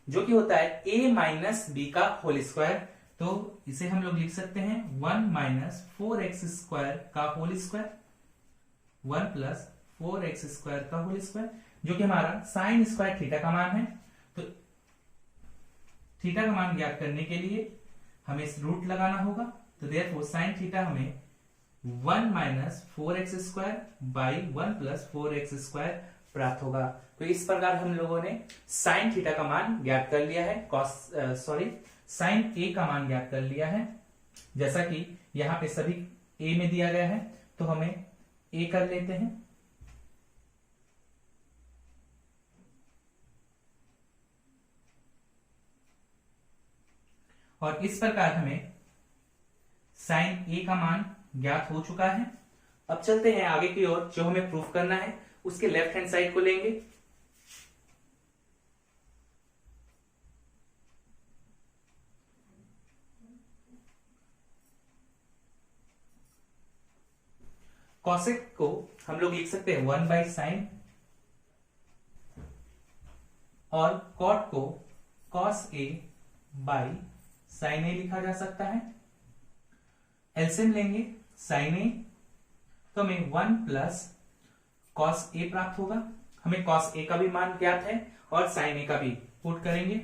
जो कि होता है a माइनस बी का होल स्क्वायर, तो इसे हम लोग लिख सकते हैं 1 माइनस 4x स्क्वायर का whole square 1 plus 4x square का होल स्क्वायर, जो कि हमारा साइन स्क्वायर थीटा का मान है। तो थीटा का मान ज्ञात करने के लिए हमें इस रूट लगाना होगा, तो देयरफॉर साइन थीटा हमें 1 minus 4x² by 1 plus 4x² प्राप्त होगा। तो इस प्रकार हम लोगों ने साइन थीटा का मान ज्ञात कर लिया है, साइन ए का मान ज्ञात कर लिया है। जैसा कि यहां पे सभी ए में दिया गया है, तो हमें ए कर लेते हैं। और इस प्रकार हमें साइन ए का मान ज्ञात हो चुका है। अब चलते हैं आगे की ओर, जो हमें प्रूफ करना है उसके लेफ्ट हैंड साइड को लेंगे। कॉसेक को हम लोग लिख सकते हैं 1 बाई साइन, और कॉट को कॉस ए बाई साइन ए लिखा जा सकता है। एलसीएम लेंगे साइन ए, तो हमें 1 प्लस कॉस ए प्राप्त होगा। हमें कॉस ए का भी मान ज्ञात है और साइन ए का भी पुट करेंगे।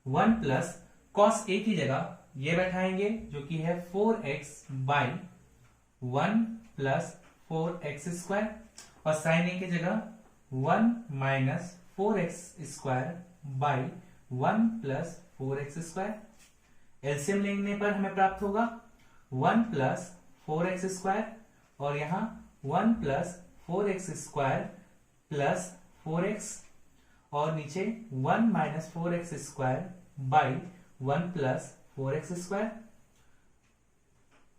1 प्लस कॉस ए की जगह ये बैठाएंगे, जो कि है 4x बाई 1 प्लस 4x², और साइन ए की जगह 1 minus 4x² by 1 plus 4x²। LCM लेने पर हमें प्राप्त होगा 1 प्लस 4x² और यहां 1 प्लस 4x² प्लस 4x, और नीचे 1 minus 4x² by 1 plus 4x²।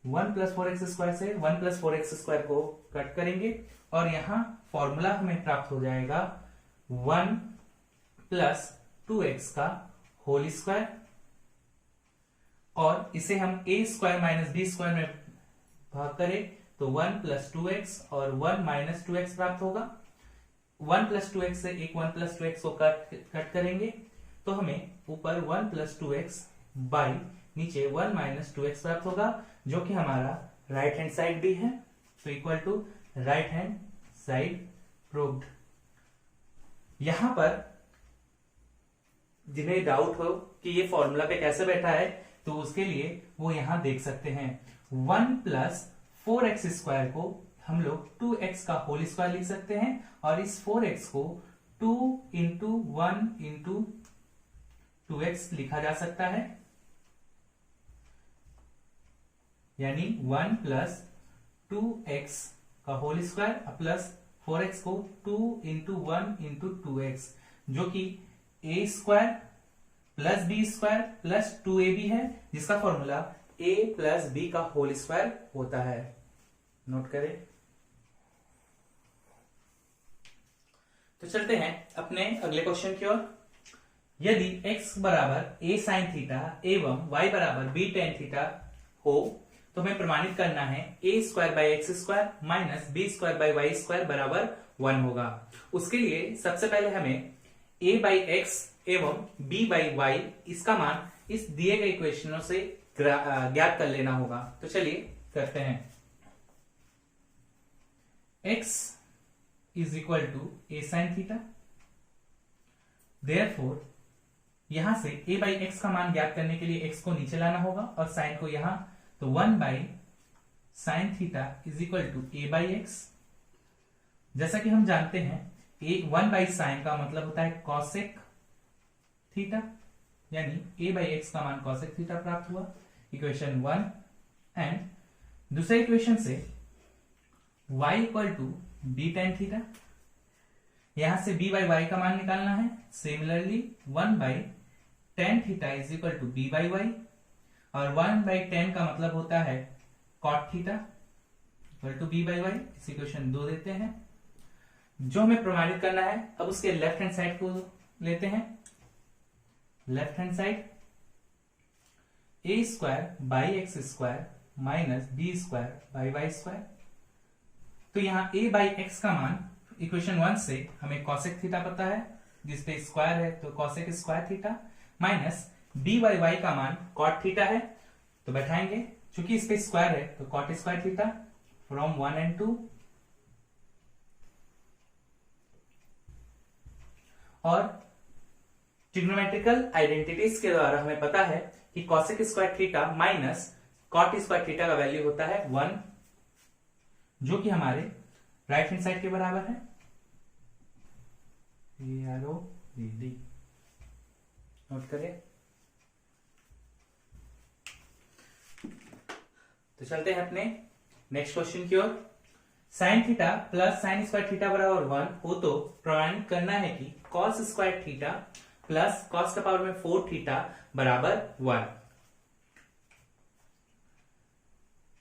1 plus 4x² से 1 प्लस 4x² को कट करेंगे, और यहां फॉर्मूला हमें प्राप्त हो जाएगा 1 प्लस 2x का होल स्क्वायर, और इसे हम a² माइनस b² में भाग करें तो 1 प्लस 2x और 1 माइनस 2x प्राप्त होगा। 1 प्लस 2x से एक 1 प्लस 2x को कट करेंगे, तो हमें ऊपर 1 प्लस 2x बाई नीचे 1 माइनस 2x प्राप्त होगा, जो कि हमारा राइट हैंड साइड भी है। तो equal to right hand side proved. यहां पर जिन्हें डाउट हो कि ये फॉर्मूला पे कैसे बैठा है, तो उसके लिए वो यहां देख सकते हैं। 1 प्लस 4x² को हम लोग 2x का होल स्क्वायर लिख सकते हैं, और इस 4x को 2 इंटू 1 इंटू 2x लिखा जा सकता है, यानी 1 प्लस 2x का होल स्क्वायर प्लस 4x को 2 इंटू 1 इंटू 2x, जो कि a² plus b² plus 2ab है, जिसका फॉर्मूला a प्लस b का होल स्क्वायर होता है। नोट करें। तो चलते हैं अपने अगले क्वेश्चन की ओर। यदि x बराबर a साइन थीटा एवं y बराबर b टेन थीटा हो, तो हमें प्रमाणित करना है a² by x² minus b² by y² बराबर 1 होगा। उसके लिए सबसे पहले हमें a बाई x एवं b बाई y इसका मान इस दिए गए इक्वेशनों से ज्ञात कर लेना होगा। तो चलिए करते हैं। x is equal to a sine theta, therefore यहां से a बाई x का मान ज्ञात करने के लिए x को नीचे लाना होगा और साइन को यहां, तो 1 by sine theta is equal to a by x। जैसा कि हम जानते हैं 1 बाई साइन का मतलब होता है कॉसेक थीटा, यानी a बाई एक्स का मान कॉसेक थीटा प्राप्त हुआ, इक्वेशन 1। एंड दूसरे इक्वेशन से y equal to b tan theta, यहां से b बाई y का मान निकालना है। Similarly 1 by tan theta is equal to b by y, और 1 बाई टेन का मतलब होता है cot theta equal to b by y। इस इक्वेशन 2 देते हैं, जो हमें प्रमाणित करना है। अब उसके लेफ्ट हैंड साइड को लेते हैं। Left hand side a² by x² minus b² by y²। तो यहां a बाई x का मान इक्वेशन 1 से हमें कॉसेक थीटा पता है, जिसपे स्क्वायर है तो cosec square theta, minus b by y का मान कॉट थीटा है, तो बैठाएंगे, चूंकि इस पे स्क्वायर है तो cot square theta from 1 and 2, और ट्रिग्नोमेट्रिकल आइडेंटिटीज के द्वारा हमें पता है कि cosec square theta minus cot square theta का वैल्यू होता है 1, जो कि हमारे राइट हैंड साइड के बराबर है। नोट करें। तो चलते हैं अपने नेक्स्ट क्वेश्चन की ओर। Sine theta plus sine square theta बराबर 1 हो तो प्रमाणित करना है कि cos square theta plus cos का पावर में 4 थीटा बराबर 1।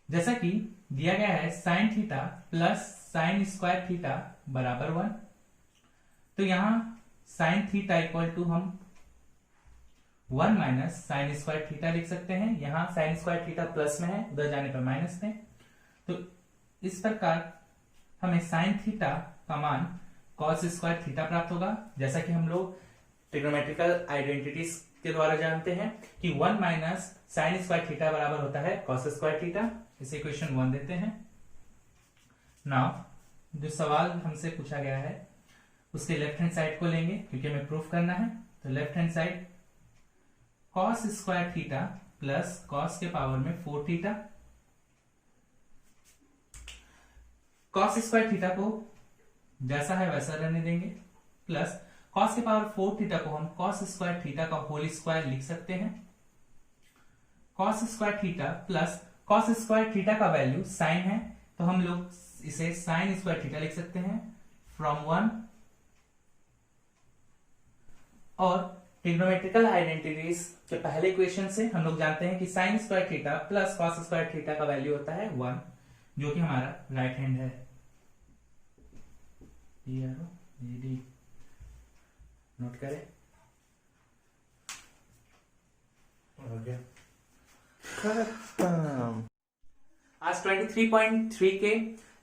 जैसा कि दिया गया है sine theta plus sine square theta बराबर 1, तो यहां साइन थीटा इक्वल टू हम 1 माइनस साइन स्क्वायर थीटा लिख सकते हैं। यहां साइन स्क्वायर थीटा प्लस में है, उधर जाने पर माइनस में, तो इस प्रकार हमें साइन थीटा का मान कॉस स्क्वायर थीटा प्राप्त होगा। जैसा कि हम लोग ट्रिग्नोमेट्रिकल आइडेंटिटीज के द्वारा जानते हैं कि 1 माइनस साइन स्क्वायर थीटा बराबर होता है कॉस स्क्वायर थीटा। इसे इक्वेशन 1 देते हैं। नाउ जो सवाल हमसे पूछा गया है उसके लेफ्ट हैंड साइड को लेंगे क्योंकि हमें प्रूफ करना है। तो left hand side cos square theta plus cos के पावर में 4 थीटा, कॉस स्क्वायर थीटा को जैसा है वैसा रहने देंगे, प्लस कॉस के पावर 4 थीटा को हम कॉस स्क्वायर थीटा का होल स्क्वायर लिख सकते हैं। Cos square theta plus cos square theta का वैल्यू साइन है, तो हम लोग इसे साइन स्क्वायर थीटा लिख सकते हैं फ्रॉम 1। और ट्रिग्नोमेट्रिकल आइडेंटिटीज के पहले इक्वेशन से हम लोग जानते हैं कि sine square theta plus cos square theta का वैल्यू होता है 1, जो कि हमारा राइट हैंड है। नोट करें। हो गया। आज 23.3 के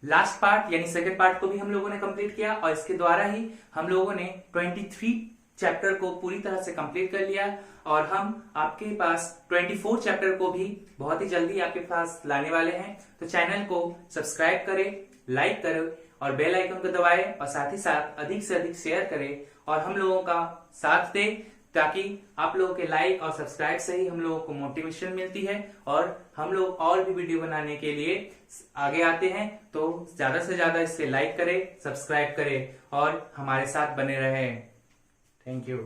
लास्ट पार्ट यानी सेकंड पार्ट को भी हम लोगों ने कंप्लीट किया और इसके द्वारा ही हम लोगों ने 23 चैप्टर को पूरी तरह से कंप्लीट कर लिया और हम आपके पास 24 चैप्टर को भी बहुत ही जल्दी आपके पास लाने वाले हैं। तो चैनल को सब्सक्राइब करें, लाइक करें और बेल आइकन को दबाएं और साथ ही साथ अधिक से अधिक शेयर करें और हम लोगों का साथ दें, ताकि आप लोगों के लाइक और सब्सक्राइब से ही हम लोगों को मोटिवेशन मिलती है और हम लोग और भी वीडियो बनाने के लिए आगे आते हैं। तो ज्यादा से ज्यादा इसे लाइक करें, सब्सक्राइब करें और हमारे साथ बने रहें। Thank you.